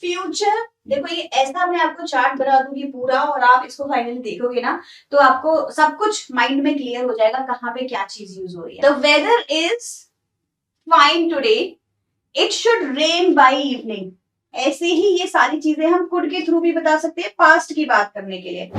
Future. देखो ये ऐसा मैं आपको चार्ट बना दूंगी पूरा और आप इसको फाइनली देखोगे ना तो आपको सब कुछ माइंड में क्लियर हो जाएगा कहाँ पे क्या चीज यूज हो रही है। The weather is fine today, it should rain by evening. ऐसे ही ये सारी चीजें हम कुड के थ्रू भी बता सकते हैं पास्ट की बात करने के लिए।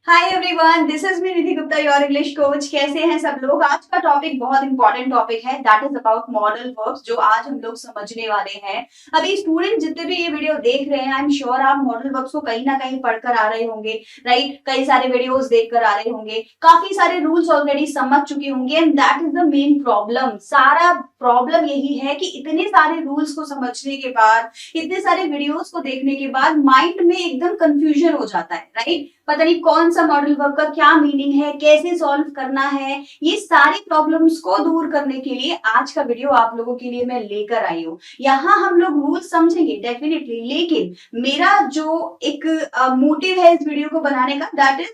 Hi everyone, this is me Nidhi Gupta, your English coach. कैसे हैं सब लोग? आज का टॉपिक बहुत इंपॉर्टेंट टॉपिक है, that is about modal verbs, जो आज हम लोग समझने वाले हैं। अभी स्टूडेंट जितने भी ये वीडियो देख रहे हैं, आई एम श्योर आप मॉडल वर्ब्स को कहीं ना कहीं पढ़कर आ रहे होंगे, राइट? कई सारे वीडियोस देखकर आ रहे होंगे, काफी सारे रूल्स ऑलरेडी समझ चुके होंगे, and that is the main problem. सारा प्रॉब्लम यही है कि इतने सारे रूल्स को समझने के बाद, इतने सारे वीडियोस को देखने के बाद माइंड में एकदम कंफ्यूजन हो जाता है, राइट? पता नहीं कौन सा मॉडल वर्ब का क्या मीनिंग है, कैसे सॉल्व करना है। ये सारी प्रॉब्लम्स को दूर करने के लिए आज का वीडियो आप लोगों के लिए मैं लेकर आई हूँ। यहाँ हम लोग रूल समझेंगे डेफिनेटली, लेकिन मेरा जो एक मोटिव है इस वीडियो को बनाने का, that is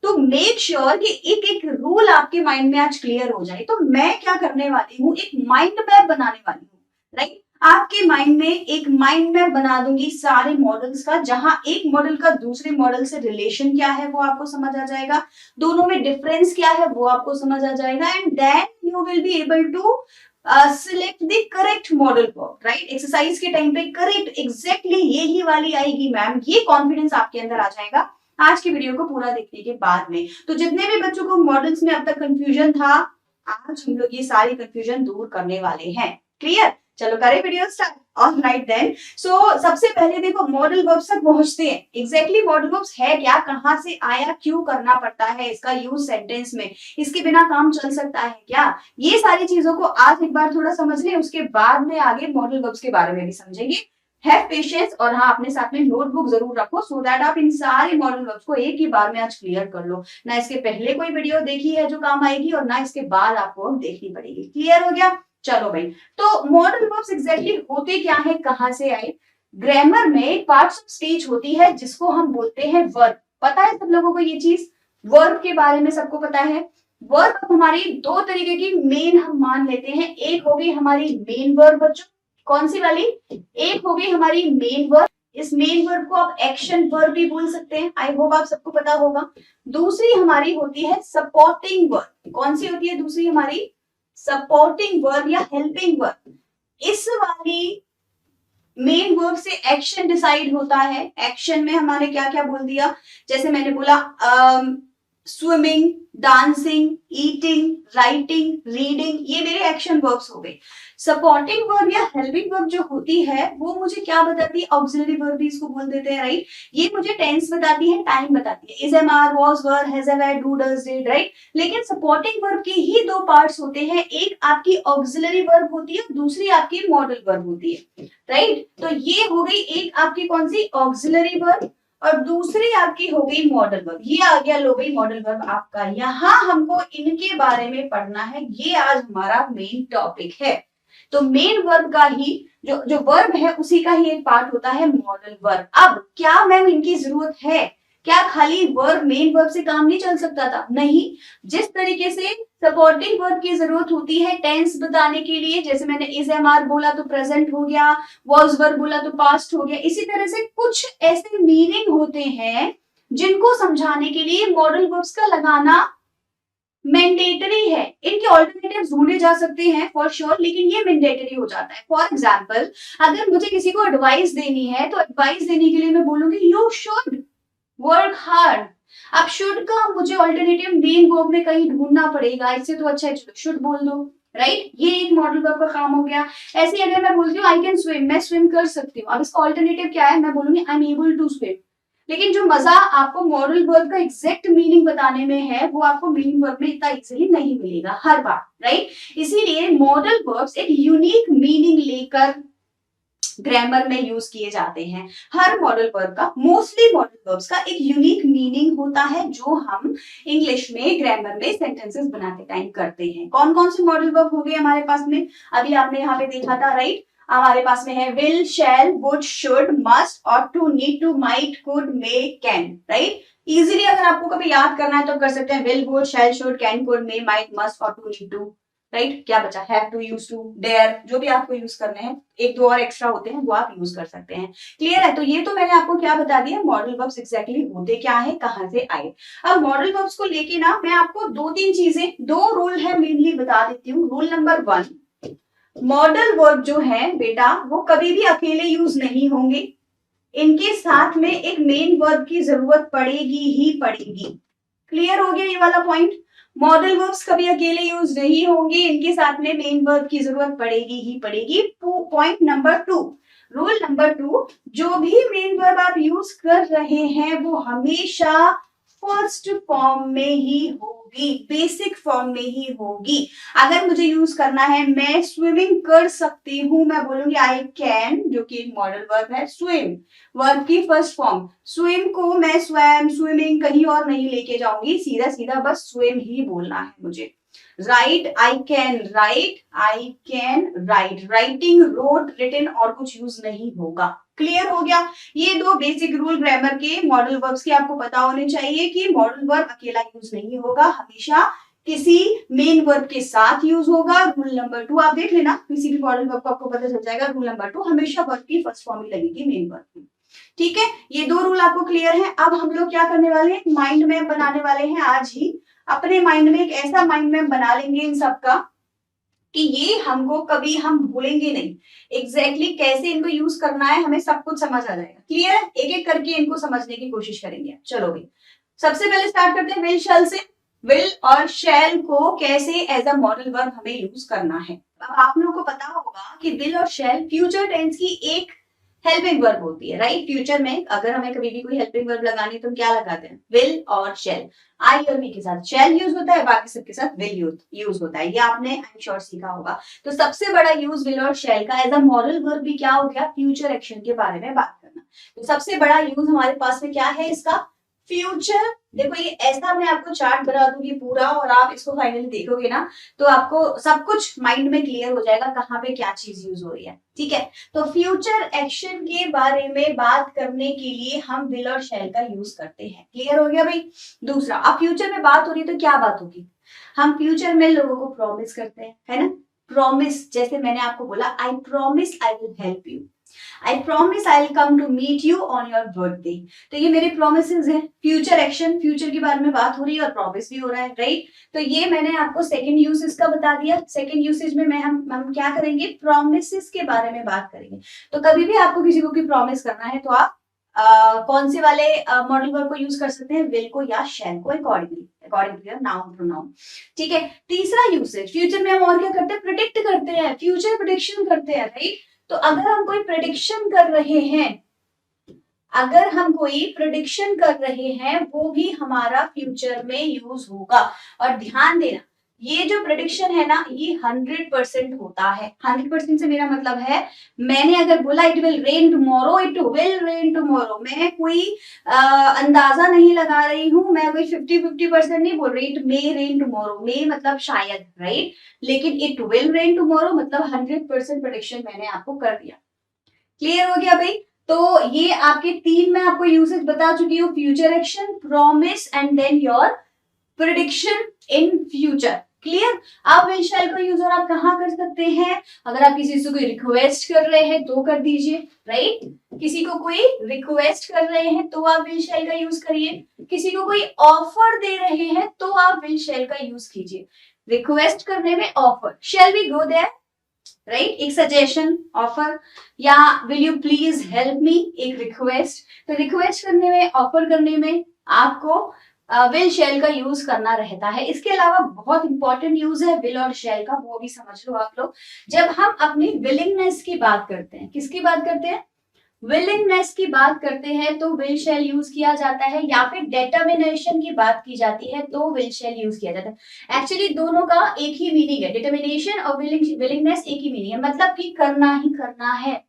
to make sure कि एक एक रूल आपके माइंड में आज क्लियर हो जाए। तो मैं क्या करने वाली हूँ, एक माइंड मैप बनाने वाली हूँ, राइट? आपके माइंड में एक माइंड मैप बना दूंगी सारे मॉडल्स का, जहां एक मॉडल का दूसरे मॉडल से रिलेशन क्या है वो आपको समझ आ जाएगा, दोनों में डिफरेंस क्या है वो आपको समझ आ जाएगा, and then you will be able to select the correct modal verb, right? Exercise के टाइम पे करेक्ट एग्जैक्टली यही वाली आएगी मैम, ये कॉन्फिडेंस आपके अंदर आ जाएगा आज की वीडियो को पूरा देखने के बाद में। तो जितने भी बच्चों को मॉडल्स में अब तक कंफ्यूजन था, आज हम लोग ये सारी कंफ्यूजन दूर करने वाले हैं। क्लियर? चलो करें वीडियो स्टार्ट। ऑलराइट देन, सो सबसे पहले देखो मॉडल वर्ब्स तक पहुंचते हैं। एग्जैक्टली मॉडल वर्ब्स है क्या, कहां से आया, क्यों करना पड़ता है, इसका यूज सेंटेंस में, इसके बिना काम चल सकता है क्या, ये सारी चीजों को आज एक बार थोड़ा समझ लें, उसके बाद में आगे मॉडल वर्ब्स के बारे में भी समझेंगे। हैव पेशेंस, और हाँ अपने साथ में नोटबुक जरूर रखो, सो दैट आप इन सारे मॉडल वर्ब्स को एक ही बार में आज क्लियर कर लो। ना इसके पहले कोई वीडियो देखी है जो काम आएगी, और ना इसके बाद आपको देखनी पड़ेगी। क्लियर हो गया? चलो भाई, तो मॉडल वर्ब्स एग्जैक्टली होते क्या है, कहां से आए? ग्रामर में पार्ट्स ऑफ स्पीच होती है जिसको हम बोलते हैं वर्ब। पता है सब लोगों को ये चीज? वर्ब के बारे में सबको पता है। वर्ब हमारी दो तरीके की मेन हम मान लेते हैं। एक हो गई हमारी मेन वर्ब बच्चों, कौन सी वाली? एक हो गई हमारी मेन वर्ब। इस मेन वर्ब को आप एक्शन वर्ब भी बोल सकते हैं, आई होप आप सबको पता होगा। दूसरी हमारी होती है सपोर्टिंग वर्ब। कौन सी होती है दूसरी हमारी? सपोर्टिंग वर्ब या हेल्पिंग वर्ब। इस वाली मेन वर्ब से एक्शन डिसाइड होता है। एक्शन में हमारे क्या क्या बोल दिया, जैसे मैंने बोला swimming, dancing, eating, writing, reading, ये मेरे एक्शन वर्ब्स हो गए। सपोर्टिंग वर्ब या हेल्पिंग वर्ब जो होती है वो मुझे क्या बताती है? ऑक्सिलरी वर्ब भी इसको बोल देते हैं, राइट? ये मुझे टेंस बताती है, टाइम बताती है, is, am, are, was, were, has, have, had, do, does, did, right? लेकिन सपोर्टिंग वर्ब के ही दो पार्ट्स होते हैं, एक आपकी ऑक्सिलरी वर्ब होती है, दूसरी आपकी मॉडल वर्ब होती है, राइट? तो ये हो गई एक आपकी कौन सी? ऑक्सिलरी वर्ब, और दूसरी आपकी हो गई मॉडल वर्ब। ये आ गया लो भाई मॉडल वर्ब आपका। यहाँ हमको इनके बारे में पढ़ना है, ये आज हमारा मेन टॉपिक है। तो मेन वर्ब का ही जो वर्ब है उसी का ही एक पार्ट होता है मॉडल वर्ब। अब क्या मैम इनकी जरूरत है? क्या खाली वर्ब मेन वर्ब से काम नहीं चल सकता था? नहीं, जिस तरीके से सपोर्टिंग वर्ब की जरूरत होती है टेंस बताने के लिए, जैसे मैंने इज, एम, आर बोला तो प्रेजेंट हो गया, वाज वर्ब बोला तो पास्ट हो गया, इसी तरह से कुछ ऐसे मीनिंग होते हैं जिनको समझाने के लिए मॉडल वर्ब्स का लगाना मैंडेटरी है। इनके ऑल्टरनेटिव्स ढूंढे जा सकते हैं फॉर श्योर, लेकिन ये मैंडेटरी हो जाता है। फॉर एग्जांपल, अगर मुझे किसी को एडवाइस देनी है तो एडवाइस देने के लिए मैं बोलूंगी यू शुड वर्क हार्ड। अब शुड का मुझे ऑल्टरनेटिव मेन वर्ब में कहीं ढूंढना पड़ेगा, इससे तो अच्छा है चलो शुड बोल दो, राइट? ये एक मॉडल वर्ब का काम हो गया। ऐसे अगर मैं बोलती हूँ आई कैन स्विम, मैं स्विम कर सकती हूँ, अब इसका ऑल्टरनेटिव क्या है? मैं बोलूंगी I am able to swim. लेकिन जो मजा आपको मॉडल वर्ब का एग्जैक्ट मीनिंग बताने में है वो आपको मेन वर्ब में इतना इजीली नहीं मिलेगा हर बार, राइट? इसीलिए मॉडल वर्ब्स एक यूनिक मीनिंग लेकर ग्रामर में यूज किए जाते हैं। हर मॉडल वर्ब का, मोस्टली मॉडल वर्ब्स का एक यूनिक मीनिंग होता है जो हम इंग्लिश में ग्रामर में सेंटेंसेस बनाते टाइम करते हैं। कौन कौन से मॉडल वर्ब हो गए हमारे पास में? अभी आपने यहाँ पे देखा था, राइट? हमारे पास में है will, shall, would, should, must, ought to, need to, might, could, may, can, right? Easily अगर आपको कभी याद करना है तो कर सकते हैं will, would, shall, should, can, could, may, might, must ought to, need to, right क्या बचा, have to, used to, dare, जो भी आपको यूज करने हैं, एक दो और एक्स्ट्रा होते हैं वो आप यूज कर सकते हैं। क्लियर है? तो ये तो मैंने आपको क्या बता दिया, मॉडल वर्ब्स एग्जैक्टली होते क्या है, कहां से आए। अब मॉडल वर्ब्स को लेके ना मैं आपको दो तीन चीजें, दो रूल है मेनली बता देती हूँ। रूल नंबर 1, मॉडल वर्ब जो है बेटा वो कभी भी अकेले यूज नहीं होंगे, इनके साथ में एक मेन वर्ब की जरूरत पड़ेगी ही पड़ेगी। क्लियर हो गया ये वाला पॉइंट? मॉडल वर्ब्स कभी अकेले यूज नहीं होंगे, इनके साथ में मेन वर्ब की जरूरत पड़ेगी ही पड़ेगी। पॉइंट नंबर 2, रूल नंबर 2, जो भी मेन वर्ब आप यूज कर रहे हैं वो हमेशा फर्स्ट फॉर्म में ही होगी, बेसिक फॉर्म में ही होगी। अगर मुझे यूज करना है, मैं स्विमिंग कर सकती हूँ, मैं बोलूंगी आई कैन, जो कि एक मॉडल वर्ब है। स्विम वर्ब की फर्स्ट फॉर्म, स्विम को मैं स्वयं, स्विमिंग कहीं और नहीं लेके जाऊंगी, सीधा सीधा बस स्विम ही बोलना है मुझे। Write, I can write, I can write, writing, wrote, written और कुछ यूज नहीं होगा। क्लियर हो गया? ये दो बेसिक रूल ग्रामर के मॉडल वर्ब्स के आपको पता होने चाहिए कि मॉडल वर्ब अकेला यूज नहीं होगा, हमेशा किसी मेन वर्ब के साथ यूज होगा। रूल नंबर 2 आप देख लेना, किसी भी मॉडल वर्ब को आपको पता चल जाएगा। रूल नंबर 2, हमेशा वर्ब की फर्स्ट फॉर्म ही लगेगी मेन वर्ब की। ठीक है, ये दो रूल आपको क्लियर है। अब हम लोग क्या करने वाले हैं, माइंड मैप बनाने वाले हैं आज ही। अपने माइंड में एक ऐसा माइंड मैप बना लेंगे इन सबका कि ये हमको कभी हम भूलेंगे नहीं। एग्जैक्टली कैसे इनको यूज करना है हमें सब कुछ समझ आ जाएगा। क्लियर है? एक एक करके इनको समझने की कोशिश करेंगे। चलो भाई, सबसे पहले स्टार्ट करते हैं विल शैल से। विल और शैल को कैसे एज अ मॉडल वर्ब हमें यूज करना है। अब आप लोगों को पता होगा कि विल और शैल फ्यूचर टेंस की एक हेल्पिंग वर्ब होती है, राइट। फ्यूचर में अगर हमें कभी भी कोई हेल्पिंग वर्ब लगानी तो हम क्या लगाते हैं, विल और शैल। आई और वी के साथ शैल यूज होता है, बाकी सबके साथ विल यूज होता है। ये आपने आई एम श्योर सीखा होगा। तो सबसे बड़ा यूज विल और शैल का एज अ मॉडल वर्ब भी क्या हो गया, फ्यूचर एक्शन के बारे में बात करना। तो सबसे बड़ा यूज हमारे पास में क्या है इसका, फ्यूचर। देखो ये ऐसा मैं आपको चार्ट बना दूंगी पूरा, और आप इसको फाइनली देखोगे ना तो आपको सब कुछ माइंड में क्लियर हो जाएगा कहाँ पे क्या चीज यूज हो रही है। ठीक है, तो फ्यूचर एक्शन के बारे में बात करने के लिए हम विल और शैल का यूज करते हैं। क्लियर हो गया भाई? दूसरा, अब फ्यूचर में बात हो रही है तो क्या बात होगी, हम फ्यूचर में लोगों को प्रॉमिस करते हैं, है ना। प्रॉमिस, जैसे मैंने आपको बोला, I promise I will help you, I promise I will come to meet you on your birthday. तो ये मेरे प्रोमिसेस हैं। फ्यूचर एक्शन, फ्यूचर के बारे में बात हो रही है और प्रॉमिस भी हो रहा है, राइट। तो ये मैंने आपको सेकंड यूसेज का बता दिया। सेकंड यूसेज में हम क्या करेंगे, प्रोमिसेस के बारे में बात करेंगे। तो कभी भी आपको किसी को कोई प्रॉमिस करना है तो आप कौन से वाले मॉडल वर्ब को यूज कर सकते हैं, विल को या शैल को, अकॉर्डिंग टू नाउन प्रोनाउन। ठीक है, तीसरा यूसेज, फ्यूचर में हम और क्या करते हैं, प्रिडिक्ट करते हैं, फ्यूचर प्रिडिक्शन करते हैं, राइट। तो अगर हम कोई प्रेडिक्शन कर रहे हैं, अगर हम कोई प्रेडिक्शन कर रहे हैं वो भी हमारा फ्यूचर में यूज होगा। और ध्यान देना, ये जो प्रेडिक्शन है ना ये 100% होता है। 100% से मेरा मतलब है, मैंने अगर बोला it will rain tomorrow, it will rain tomorrow, मैं कोई अंदाजा नहीं लगा रही हूं, मैं कोई 50-50% नहीं बोल रही। इट मे रेन टुमारो, मे मतलब शायद, राइट, लेकिन इट विल रेन टुमारो मतलब 100% प्रेडिक्शन मैंने आपको कर दिया। क्लियर हो गया भाई? तो ये आपके तीन मैं आपको यूसेज बता चुकी हूँ, future action, promise and then your prediction in future. Clear? आप विल शैल का यूज और आप कहाँ कर सकते हैं, अगर आप किसी से कोई रिक्वेस्ट कर रहे हैं तो कर दीजिए, राइट। किसी को कोई रिक्वेस्ट कर रहे हैं तो आप विल शैल का यूज करिए। किसी को कोई ऑफर दे रहे हैं तो आप विल शैल का यूज कीजिए। रिक्वेस्ट करने में offer, shall we go there, right, एक सजेशन, ऑफर, या will you please help me, एक रिक्वेस्ट। तो रिक्वेस्ट करने में, ऑफर करने में आपको विल शैल का यूज करना रहता है। इसके अलावा बहुत इंपॉर्टेंट यूज है विल और शैल का, वो भी समझ लो आप लोग। जब हम अपनी विलिंगनेस की बात करते हैं, किसकी बात करते हैं, विलिंगनेस की बात करते हैं तो विल शैल यूज किया जाता है, या फिर डिटर्मिनेशन की बात की जाती है तो विल शैल यूज किया जाता है। एक्चुअली दोनों का एक ही मीनिंग है, डिटर्मिनेशन और विलिंगनेस एक ही मीनिंग है, मतलब कि करना ही करना है।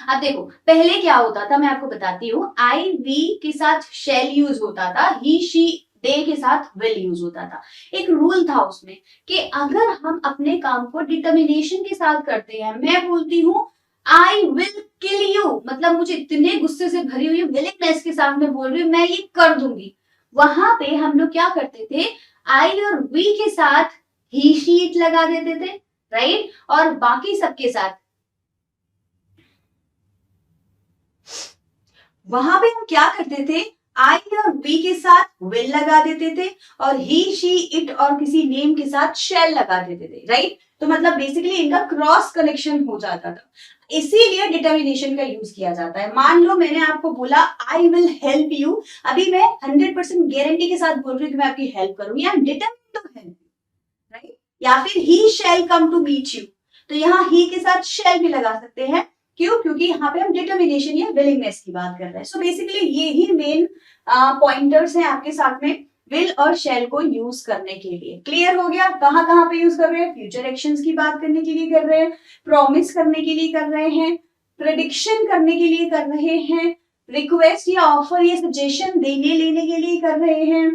अब देखो पहले क्या होता था, मैं आपको बताती हूँ, आई वी के साथ शैल यूज होता था, ही शी दे के साथ विल यूज होता था। एक रूल था उसमें कि अगर हम अपने काम को डिटर्मिनेशन के साथ करते हैं, मैं बोलती हूँ आई विल किल यू, मतलब मुझे इतने गुस्से से भरी हुई विलिंगनेस के साथ में बोल रही हूँ मैं ये कर दूंगी, वहां पे हम लोग क्या करते थे, आई और वी के साथ ही शीट लगा देते थे, राइट। और बाकी सबके साथ वहां पे हम क्या करते थे, आई और बी के साथ विल लगा देते थे, और ही शी इट और किसी नेम के साथ शेल लगा देते थे, राइट। तो मतलब बेसिकली इनका क्रॉस कनेक्शन हो जाता था, इसीलिए डिटर्मिनेशन का यूज किया जाता है। मान लो मैंने आपको बोला आई विल हेल्प यू, अभी मैं 100% गारंटी के साथ बोल रही हूँ कि मैं आपकी हेल्प करूंगी, I am determined to help, right. या फिर he shall come to meet you, तो यहाँ ही के साथ शैल भी लगा सकते हैं, क्यों, क्योंकि यहाँ पे हम डिटर्मिनेशन या विलिंगनेस की बात कर रहे हैं। सो बेसिकली ये ही मेन पॉइंटर्स हैं आपके साथ में विल और शैल को यूज करने के लिए। क्लियर हो गया, कहाँ कहाँ पे यूज कर रहे हैं, फ्यूचर एक्शंस की बात करने के लिए कर रहे हैं, प्रॉमिस करने के लिए कर रहे हैं, प्रेडिक्शन करने के लिए कर रहे हैं, रिक्वेस्ट या ऑफर या सजेशन देने लेने के लिए कर रहे हैं,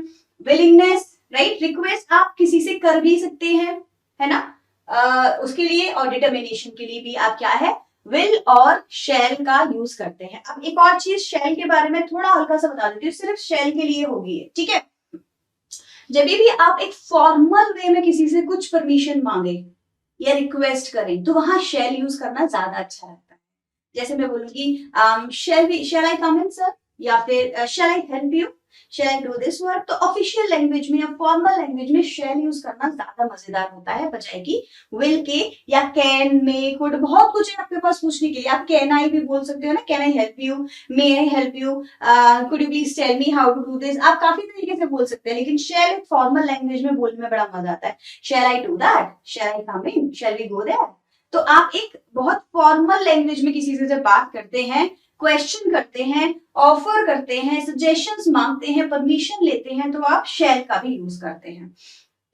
विलिंगनेस, राइट। रिक्वेस्ट आप किसी से कर भी सकते हैं, है ना, उसके लिए, और डिटर्मिनेशन के लिए भी आप क्या है, विल और शैल का यूज करते हैं। अब एक और चीज शैल के बारे में थोड़ा हल्का सा बता देती हूँ, सिर्फ शैल के लिए होगी, ठीक है। जब भी आप एक फॉर्मल वे में किसी से कुछ परमिशन मांगे या रिक्वेस्ट करें, तो वहां शैल यूज करना ज्यादा अच्छा रहता है। जैसे मैं बोलूंगी शैल आई कम इन सर, या फिर shall I help you, shall I do this work. तो ऑफिशियल लैंग्वेज में या फॉर्मल लैंग्वेज में शैल यूज करना ज्यादा मजेदार होता है बजाय कि विल के या कैन में, कुड, बहुत कुछ है आपके पास पूछने के लिए। आप कैन आई भी बोल सकते हो ना, can I help you, may I help you, could you please tell me how to do this, आप काफी तरीके से बोल सकते हैं। लेकिन शैल फॉर्मल लैंग्वेज में बोलने में बड़ा मजा आता है। Shall I do that, shall I come in, shall we go there. तो आप एक बहुत फॉर्मल लैंग्वेज में किसी से जब बात करते हैं, क्वेश्चन करते हैं, ऑफर करते हैं, सजेशंस मांगते हैं, परमिशन लेते हैं, तो आप शैल का भी यूज करते हैं।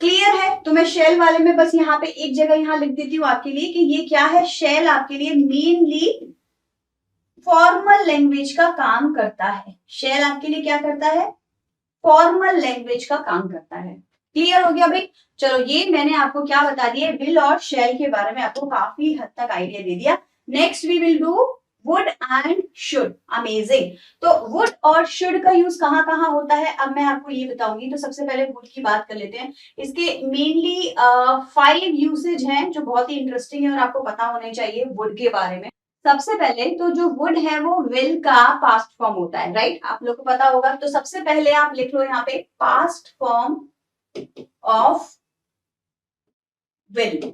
क्लियर है, तो मैं शैल वाले में बस यहाँ पे एक जगह यहाँ लिख देती हूँ आपके लिए कि ये क्या है, शैल आपके लिए मेनली फॉर्मल लैंग्वेज का काम करता है। शैल आपके लिए क्या करता है, फॉर्मल लैंग्वेज का काम करता है। क्लियर हो गया भाई। चलो ये मैंने आपको क्या बता दिया, विल और शैल के बारे में आपको काफी हद तक आइडिया दे दिया। Next we will do would and should. Amazing. तो वुड और शुड का यूज कहाँ कहाँ होता है, अब मैं आपको ये बताऊंगी। तो सबसे पहले वुड की बात कर लेते हैं। इसके मेनली 5 यूसेज हैं जो बहुत ही इंटरेस्टिंग है और आपको पता होने चाहिए वुड के बारे में। सबसे पहले तो जो वुड है वो विल का पास्ट फॉर्म होता है, राइट, आप लोग को पता होगा। तो सबसे पहले आप लिख लो यहाँ पे पास्ट फॉर्म ऑफ विल,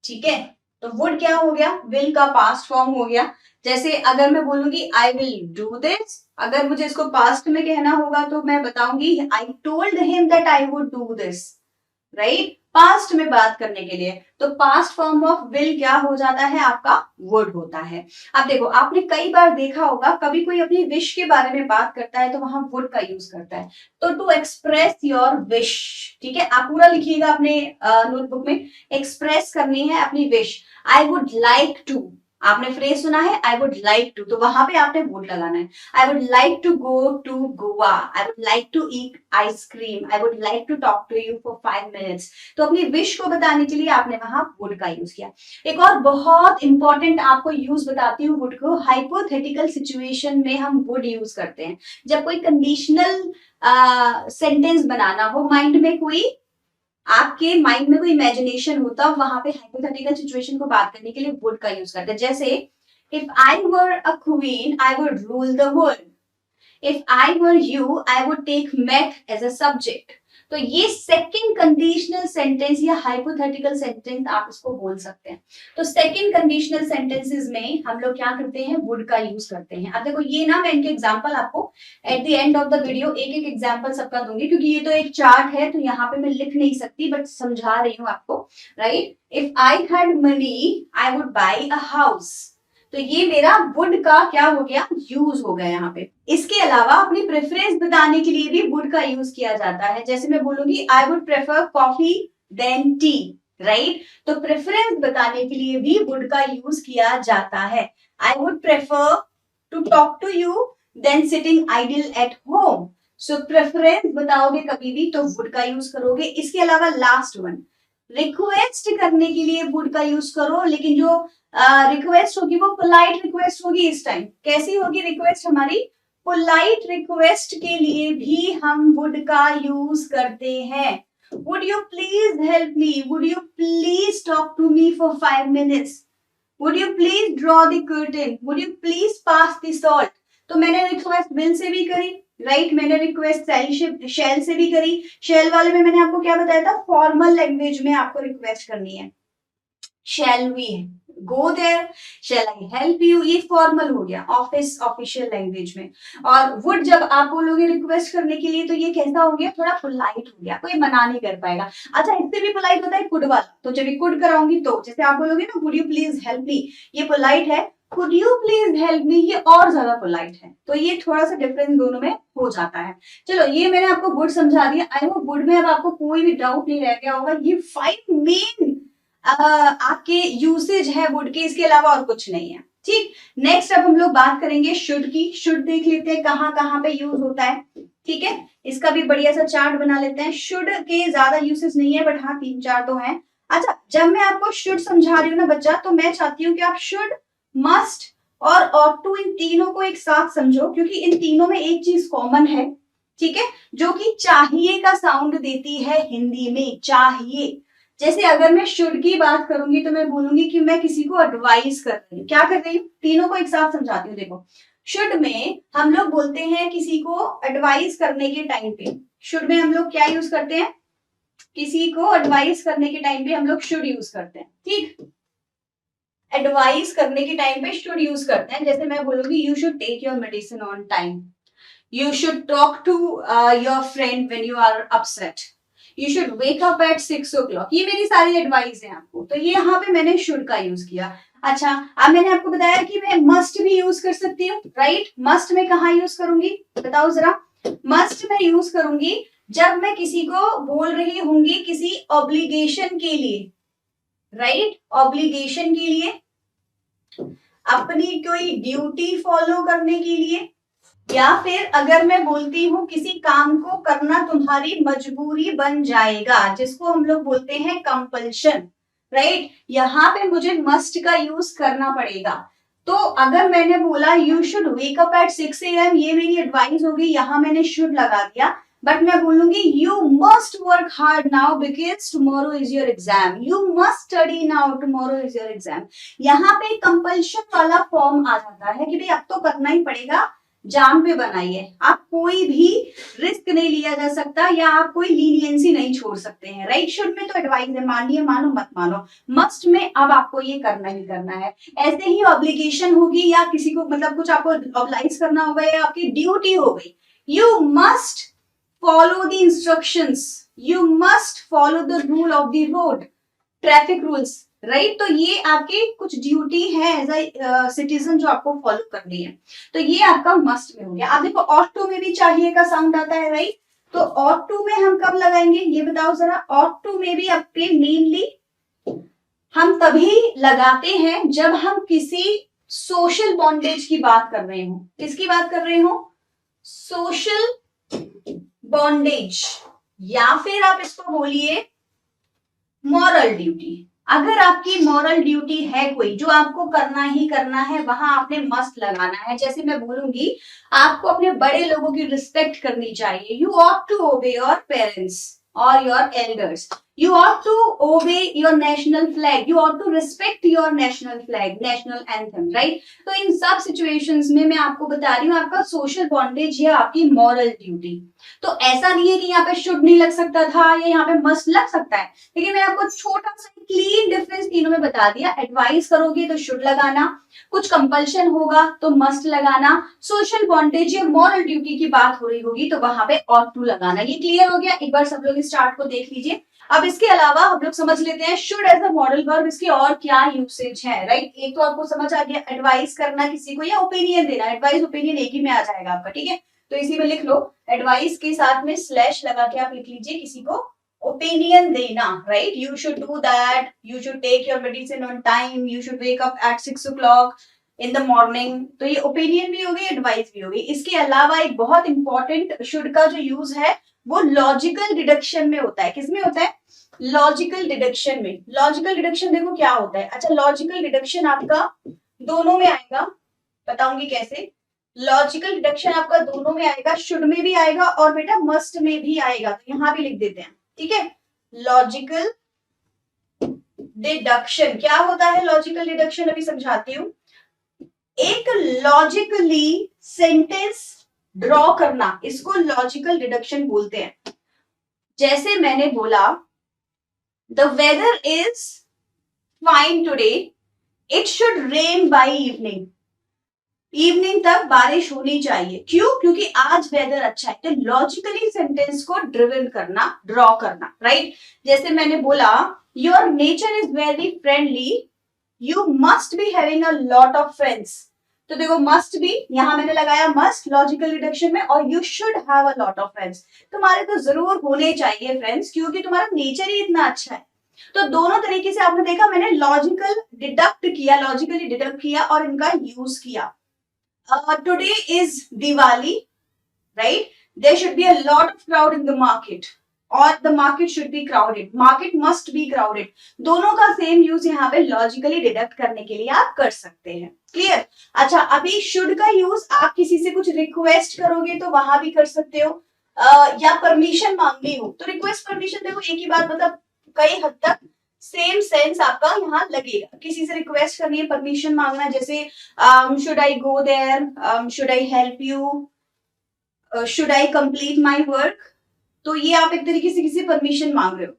ठीक है। तो वुड क्या हो गया, विल का पास्ट फॉर्म हो गया। जैसे अगर मैं बोलूंगी आई विल डू दिस, अगर मुझे इसको पास्ट में कहना होगा तो मैं बताऊंगी I told him that I would do this, right, past में बात करने के लिए। तो पास्ट फॉर्म ऑफ विल क्या हो जाता है, आपका वुड होता है। अब देखो आपने कई बार देखा होगा, कभी कोई अपनी विश के बारे में बात करता है तो वहां वुड का यूज करता है। तो टू एक्सप्रेस योर विश, ठीक है, आप पूरा लिखिएगा अपने नोटबुक में, एक्सप्रेस करनी है अपनी wish. I would like to, आपने फ्रेज सुना है आई वुड लाइक टू, तो वहां पे आपने वुड लगाना है। I would like to go to Goa, I would like to eat ice cream, I would like to talk to you for 5 minutes. तो अपनी विश को बताने के लिए आपने वहां वुड का यूज किया। एक और बहुत इंपॉर्टेंट आपको यूज बताती हूँ वुड को, हाइपोथेटिकल सिचुएशन में हम वुड यूज करते हैं। जब कोई कंडीशनल सेंटेंस बनाना हो, माइंड में कोई, आपके माइंड में कोई इमेजिनेशन होता है, वहां पे हाइपोथेटिकल सिचुएशन को बात करने के लिए वुड का यूज करते हैं। जैसे if I were a queen I would rule the world, if I were you I would take math as a subject. तो ये सेकंड कंडीशनल सेंटेंस या हाइपोथेटिकल सेंटेंस आप इसको बोल सकते हैं। तो सेकंड कंडीशनल सेंटेंसेस में हम लोग क्या करते हैं, वुड का यूज करते हैं। अब देखो ये ना, मैं इनके एग्जांपल आपको at the end of the video एक एक एग्जांपल सबका दूंगी, क्योंकि ये तो एक चार्ट है तो यहाँ पे मैं लिख नहीं सकती, बट समझा रही हूँ आपको, right. If I had money I would buy a house. तो ये मेरा वुड का क्या हो गया, यूज हो गया यहाँ पे। इसके अलावा अपनी प्रेफरेंस बताने के लिए भी वुड का यूज किया जाता है। जैसे मैं बोलूंगी I would prefer coffee then tea, right. तो प्रेफरेंस बताने के लिए भी वुड का यूज किया जाता है। I would prefer to talk to you then sitting idle at home. So preference बताओगे कभी भी तो वुड का यूज करोगे। इसके अलावा लास्ट वन, रिक्वेस्ट करने के लिए वुड का यूज करो, लेकिन जो रिक्वेस्ट होगी वो पोलाइट रिक्वेस्ट होगी। इस टाइम कैसी होगी रिक्वेस्ट हमारी, पोलाइट रिक्वेस्ट के लिए भी हम वुड का यूज करते हैं। Would you please help me? Would you please talk to me for 5 minutes? Would you please draw the curtain? Would you please pass the salt? तो मैंने रिक्वेस्ट विल से भी करी, राइट मैंने request shell से भी करी। Shell वाले में मैंने आपको क्या बताया था, फॉर्मल लैंग्वेज में आपको रिक्वेस्ट करनी है। Shall we go there, shall I help you, ये फॉर्मल हो गया ऑफिस ऑफिशियल लैंग्वेज में। और वुड जब आप बोलोगे रिक्वेस्ट करने के लिए तो ये कैसा हो गया, थोड़ा पोलाइट हो गया, कोई मना नहीं कर पाएगा। अच्छा इससे भी पोलाइट होता है कुड वाला, तो जब कुड कराऊंगी तो जैसे आप बोलोगे ना वुड यू प्लीज हेल्प मी, ये पोलाइट है। कुड यू प्लीज हेल्प मी ये और ज्यादा पोलाइट है। तो ये थोड़ा सा डिफरेंस दोनों में हो जाता है। चलो ये मैंने आपको वुड समझा दिया। आई होप वुड में अब आपको कोई भी डाउट नहीं रह गया होगा। ये 5 मेन आपके यूसेज है वुड के, इसके अलावा और कुछ नहीं है। ठीक, नेक्स्ट अब हम लोग बात करेंगे शुड की। शुड देख लेते हैं कहाँ कहाँ पे यूज होता है। ठीक है, इसका भी बढ़िया सा चार्ट बना लेते हैं। शुड के ज्यादा यूसेज नहीं है बट हाँ 3-4 तो हैं। अच्छा जब मैं आपको शुड समझा रही हूँ ना बच्चा, तो मैं चाहती हूँ कि आप शुड, मस्ट और ऑट टू इन तीनों को एक साथ समझो, क्योंकि इन तीनों में एक चीज कॉमन है, ठीक है, जो कि चाहिए का साउंड देती है हिंदी में, चाहिए। जैसे अगर मैं शुड की बात करूंगी तो मैं बोलूंगी कि मैं किसी को एडवाइस कर रही हूँ। क्या कर रही हूँ, तीनों को एक साथ समझाती हूँ। देखो शुड में हम लोग बोलते हैं किसी को एडवाइस करने के टाइम पे, शुड में हम लोग क्या यूज करते हैं, किसी को एडवाइस करने के टाइम पे हम लोग शुड यूज करते हैं। ठीक, एडवाइस करने के टाइम पे शुड यूज करते हैं। जैसे मैं बोलूंगी you should take your medicine on time, you should talk to your friend when you are upset, you should wake up at 6 o'clock। ये मेरी सारी एडवाइस है आपको, तो ये यहाँ पे मैंने शुड का यूज किया। अच्छा अब मैंने आपको बताया कि मैं मस्ट भी यूज कर सकती हूँ, राइट। मस्ट में कहाँ यूज करूंगी बताओ जरा। मस्ट में यूज करूंगी जब मैं किसी को बोल रही होंगी किसी ऑब्लिगेशन के लिए, राइट, ऑब्लिगेशन के लिए, अपनी कोई ड्यूटी फॉलो करने के लिए, या फिर अगर मैं बोलती हूँ किसी काम को करना तुम्हारी मजबूरी बन जाएगा, जिसको हम लोग बोलते हैं कंपल्शन, राइट। यहाँ पे मुझे मस्ट का यूज करना पड़ेगा। तो अगर मैंने बोला you should wake up at 6 AM, ये मेरी एडवाइस होगी, यहाँ मैंने शुड लगा दिया। बट मैं बोलूंगी you must work hard now because tomorrow is your exam, you must study now tomorrow is your exam. यहाँ पे कंपल्शन वाला फॉर्म आ जाता है कि भाई अब तो करना ही पड़ेगा, जान पे बनाइए। आप कोई भी रिस्क नहीं लिया जा सकता या आप कोई लीनियंसी नहीं छोड़ सकते हैं, राइट। शुड में तो एडवाइस है, मानिए मानो मत मानो। मस्ट में अब आपको ये करना ही करना है। ऐसे ही ऑब्लिगेशन होगी या किसी को मतलब कुछ आपको ऑब्लाइज करना होगा या आपकी ड्यूटी हो गई, you must follow the instructions, you must follow the rule of the road, traffic rules, right. तो ये आपकी कुछ ड्यूटी है एज अ सिटीजन जो आपको फॉलो करनी है। तो ये आपका मस्ट में हो गया। आप देखो ऑट टू में भी चाहिए का साउंड आता है, राइट। तो ऑट टू में हम कब लगाएंगे ये बताओ जरा। ऑट टू में भी आपके मेनली हम तभी लगाते हैं जब हम किसी सोशल बॉन्डेज की बात कर रहे हो। किसकी बात कर रहे हो, सोशल बॉन्डेज, या फिर आप इसको बोलिए मॉरल ड्यूटी। अगर आपकी मॉरल ड्यूटी है कोई जो आपको करना ही करना है, वहां आपने मस्ट लगाना है। जैसे मैं बोलूंगी आपको अपने बड़े लोगों की रिस्पेक्ट करनी चाहिए, you ought to obey your parents और your elders, you ought to obey your national flag, you ought to respect your national flag, national anthem, right। तो इन सब सिचुएशंस में मैं आपको बता रही हूँ आपका सोशल बॉन्डेज या आपकी मॉरल ड्यूटी। तो ऐसा नहीं है कि यहाँ पे शुड नहीं लग सकता था या यहाँ पे मस्ट लग सकता है, लेकिन मैं आपको छोटा सा क्लीन डिफरेंस तीनों में बता दिया। एडवाइस करोगे तो शुड लगाना, कुछ कंपल्शन होगा तो मस्ट लगाना, सोशल बॉन्डेज या मॉरल ड्यूटी की बात हो रही होगी तो वहां पे ought to लगाना। ये क्लियर हो गया। एक बार सब लोग इस चार्ट को देख लीजिए। अब इसके अलावा हम लोग समझ लेते हैं should as a modal verb, इसके और क्या यूसेज है, राइट। एक तो आपको समझ आ गया एडवाइस करना किसी को या ओपिनियन देना, एडवाइस ओपिनियन एक ही में आ जाएगा आपका, ठीक है। तो इसी में लिख लो, एडवाइस के साथ में स्लैश लगा के आप लिख लीजिए किसी को ओपिनियन देना, right. You should do that, you should take your medicine on time, you should wake up at 6 o'clock in the morning. तो ये ओपिनियन भी हो गई, एडवाइस भी हो गई। इसके अलावा एक बहुत इंपॉर्टेंट शुड का जो यूज है वो लॉजिकल डिडक्शन में होता है। किसमें होता है, लॉजिकल डिडक्शन में। लॉजिकल डिडक्शन देखो क्या होता है। अच्छा लॉजिकल डिडक्शन आपका दोनों में आएगा, बताऊंगी कैसे। लॉजिकल डिडक्शन आपका दोनों में आएगा, शुड में भी आएगा और बेटा मस्ट में भी आएगा। तो यहाँ भी लिख देते हैं, ठीक है। Logical deduction. क्या होता है लॉजिकल डिडक्शन, अभी समझाती हूँ। एक लॉजिकली सेंटेंस ड्रॉ करना, इसको लॉजिकल डिडक्शन बोलते हैं। जैसे मैंने बोला the weather is fine today, it should rain by evening. Evening तक बारिश होनी चाहिए। क्यों? क्योंकि आज वेदर अच्छा है। तो लॉजिकली सेंटेंस को ड्रिवन करना, ड्रॉ करना, राइट। जैसे मैंने बोला your nature is very friendly, you must be having a lot of friends. तो देखो मस्ट बी, यहां मैंने लगाया मस्ट लॉजिकल डिडक्शन में, और you should have a lot of friends. तुम्हारे तो जरूर होने चाहिए फ्रेंड्स, क्योंकि तुम्हारा नेचर ही इतना अच्छा है। तो दोनों तरीके से आपने देखा, मैंने लॉजिकल डिडक्ट किया, लॉजिकली डिडक्ट किया और इनका यूज किया। Today is Diwali, right? There should be a lot of crowd in the market, or the market should be crowded. Market must be crowded. दोनों का सेम यूज यहाँ पे logically deduct करने के लिए आप कर सकते हैं। क्लियर? अच्छा, अभी शुड का यूज आप किसी से कुछ रिक्वेस्ट करोगे तो वहां भी कर सकते हो, या परमिशन मांगनी हो तो रिक्वेस्ट परमिशन, देखो एक ही बात, मतलब कई हद तक सेम सेंस आपका यहाँ लगेगा। किसी से रिक्वेस्ट करनी है, परमिशन मांगना, जैसे should I go there, should I help you, should I complete my work. तो ये आप एक तरीके से किसी परमिशन मांग रहे हो।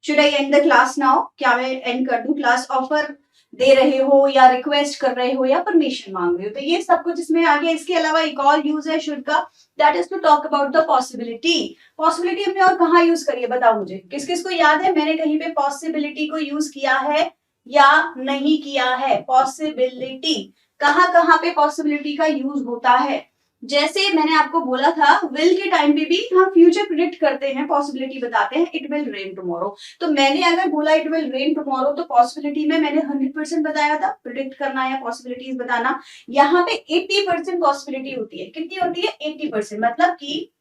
Should I and the class now, क्या मैं एंड कर दूं क्लास, ऑफर दे रहे हो या रिक्वेस्ट कर रहे हो या परमिशन मांग रहे हो। तो ये सब कुछ इसमें आ गया। इसके अलावा एक और यूज है शुड का, that is to talk about the possibility. Possibility हमने और कहाँ यूज करी है, बताओ मुझे, किस किस को याद है मैंने कहीं पे पॉसिबिलिटी को यूज किया है या नहीं किया है? पॉसिबिलिटी कहाँ कहाँ पे पॉसिबिलिटी का यूज होता है? जैसे मैंने आपको बोला था विल के टाइम पे भी हम फ्यूचर प्रिडिक्ट करते हैं, पॉसिबिलिटी बताते हैं, इट विल रेन टुमारो। तो मैंने अगर बोला इट विल रेन टुमारो, तो पॉसिबिलिटी में मैंने 100% बताया था प्रिडिक्ट करना या पॉसिबिलिटीज बताना। यहाँ पे 80% पॉसिबिलिटी होती है। कितनी होती है? 80%। मतलब कि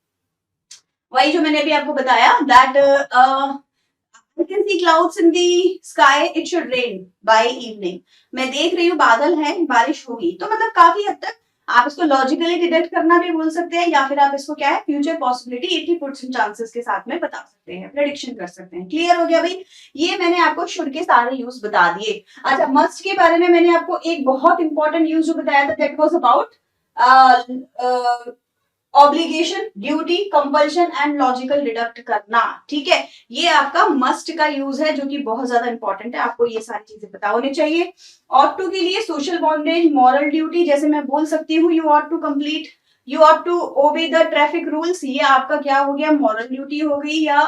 वही जो मैंने अभी आपको बताया, that I can see clouds in the sky, it should rain by evening। मैं देख रही हूँ बादल है, बारिश होगी। तो मतलब काफी हद तक आप इसको लॉजिकली डिडक्ट करना भी बोल सकते हैं, या फिर आप इसको क्या है, फ्यूचर पॉसिबिलिटी 80% चांसेस के साथ में बता सकते हैं, प्रेडिक्शन कर सकते हैं। क्लियर हो गया भाई? ये मैंने आपको शुड के सारे यूज बता दिए। अच्छा, मस्ट के बारे में मैंने आपको एक बहुत इंपॉर्टेंट यूज जो बताया था, that was about obligation, duty, compulsion and logical deduct करना। ठीक है, ये आपका मस्ट का यूज है जो कि बहुत ज्यादा इंपॉर्टेंट है, आपको ये सारी चीजें पता होनी चाहिए। ऑट टू के लिए सोशल बॉन्डेज, मॉरल ड्यूटी, जैसे मैं बोल सकती हूँ you ought to complete, you ought to obey the traffic rules, ये आपका क्या हो गया, मॉरल ड्यूटी हो गई। या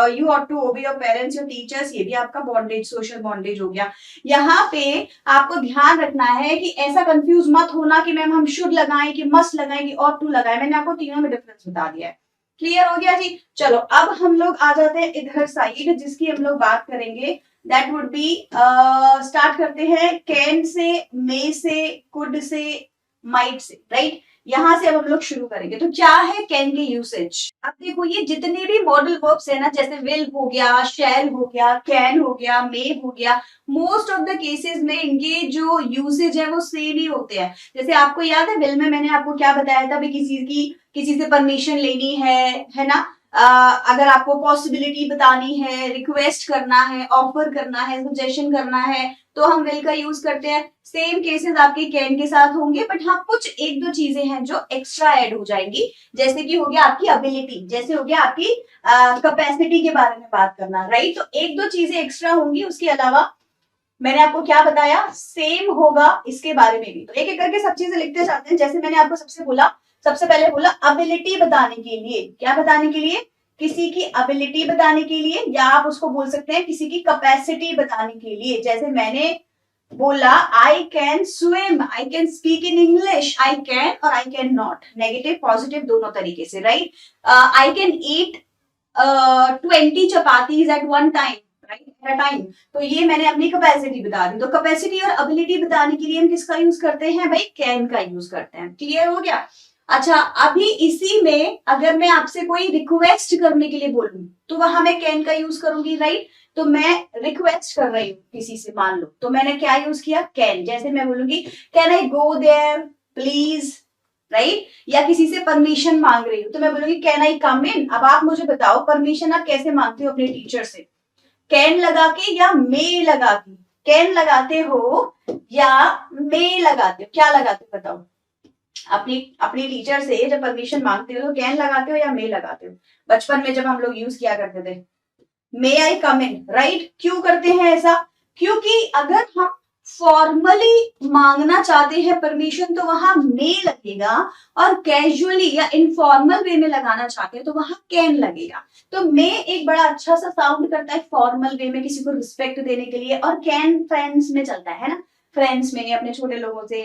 you ought to obey your parents, your teachers, ये भी आपका बॉन्डेज, सोशल बॉन्डेज हो गया। यहाँ पे आपको ध्यान रखना है कि ऐसा कंफ्यूज मत होना कि मैम हम शुड लगाएं कि मस्ट लगाएं कि ऑट टू लगाएं। मैंने आपको तीनों में डिफरेंस बता दिया है। क्लियर हो गया जी? चलो अब हम लोग आ जाते हैं इधर साइड, जिसकी हम लोग बात करेंगे, दैट वुड बी, स्टार्ट करते हैं कैन से, मे से, could say, might say, right. यहां से अब हम लोग शुरू करेंगे। तो क्या है कैन के यूसेज? अब देखो ये जितने भी मॉडल वर्ब्स है ना, जैसे विल हो गया, शैल हो गया, कैन हो गया, मे हो गया, मोस्ट ऑफ द केसेस में इनके जो यूसेज है वो सेम ही होते हैं। जैसे आपको याद है विल में मैंने आपको क्या बताया था, भी किसी से परमिशन लेनी है ना, अगर आपको पॉसिबिलिटी बतानी है, रिक्वेस्ट करना है, ऑफर करना है, सजेशन करना है, तो हम विल का यूज करते हैं। सेम केसेस आपके कैन के साथ होंगे, बट हाँ कुछ एक दो चीजें हैं जो एक्स्ट्रा ऐड हो जाएंगी। जैसे कि हो गया आपकी एबिलिटी, जैसे हो गया आपकी कैपेसिटी के बारे में बात करना, राइट। तो एक दो चीजें एक्स्ट्रा होंगी, उसके अलावा मैंने आपको क्या बताया, सेम होगा इसके बारे में भी। तो एक एक करके सब चीजें लिखते जाते हैं। जैसे मैंने आपको सबसे पहले बोला एबिलिटी बताने के लिए, क्या बताने के लिए, किसी की एबिलिटी बताने के लिए, या आप उसको बोल सकते हैं किसी की कैपेसिटी बताने के लिए। जैसे मैंने बोला I can swim, I can speak in English, I can और I can not, negative positive दोनों तरीके से, right. I can eat 20 chapatis at one time, right, at time. तो ये मैंने अपनी कैपेसिटी बता दी। तो कैपेसिटी और एबिलिटी बताने के लिए हम किसका यूज करते हैं भाई, कैन का यूज करते हैं। क्लियर हो गया? अच्छा, अभी इसी में अगर मैं आपसे कोई रिक्वेस्ट करने के लिए बोलूं तो वहां मैं कैन का यूज करूंगी, राइट। तो मैं रिक्वेस्ट कर रही हूँ किसी से, मान लो, तो मैंने क्या यूज किया, कैन। जैसे मैं बोलूंगी can I go there please, right. या किसी से परमिशन मांग रही हूँ तो मैं बोलूंगी कैन आई कम इन। अब आप मुझे बताओ परमिशन आप कैसे मांगते हो अपने टीचर से? कैन लगा के या मे लगा के, कैन लगाते हो या मे लगाते हो, क्या लगाते हो बताओ? अपनी अपनी टीचर से जब परमिशन मांगते हो तो कैन लगाते हो या मे लगाते हो? बचपन में जब हम लोग यूज किया करते थे, मे आई कम इन, राइट? क्यों करते हैं ऐसा? क्योंकि अगर हम फॉर्मली मांगना चाहते हैं परमिशन तो वहां मे लगेगा, और कैजुअली या इनफॉर्मल वे में लगाना चाहते हैं तो वहां कैन लगेगा। तो मे एक बड़ा अच्छा सा साउंड करता है फॉर्मल वे में किसी को रिस्पेक्ट देने के लिए, और कैन फ्रेंड्स में चलता है ना, फ्रेंड्स में अपने छोटे लोगों से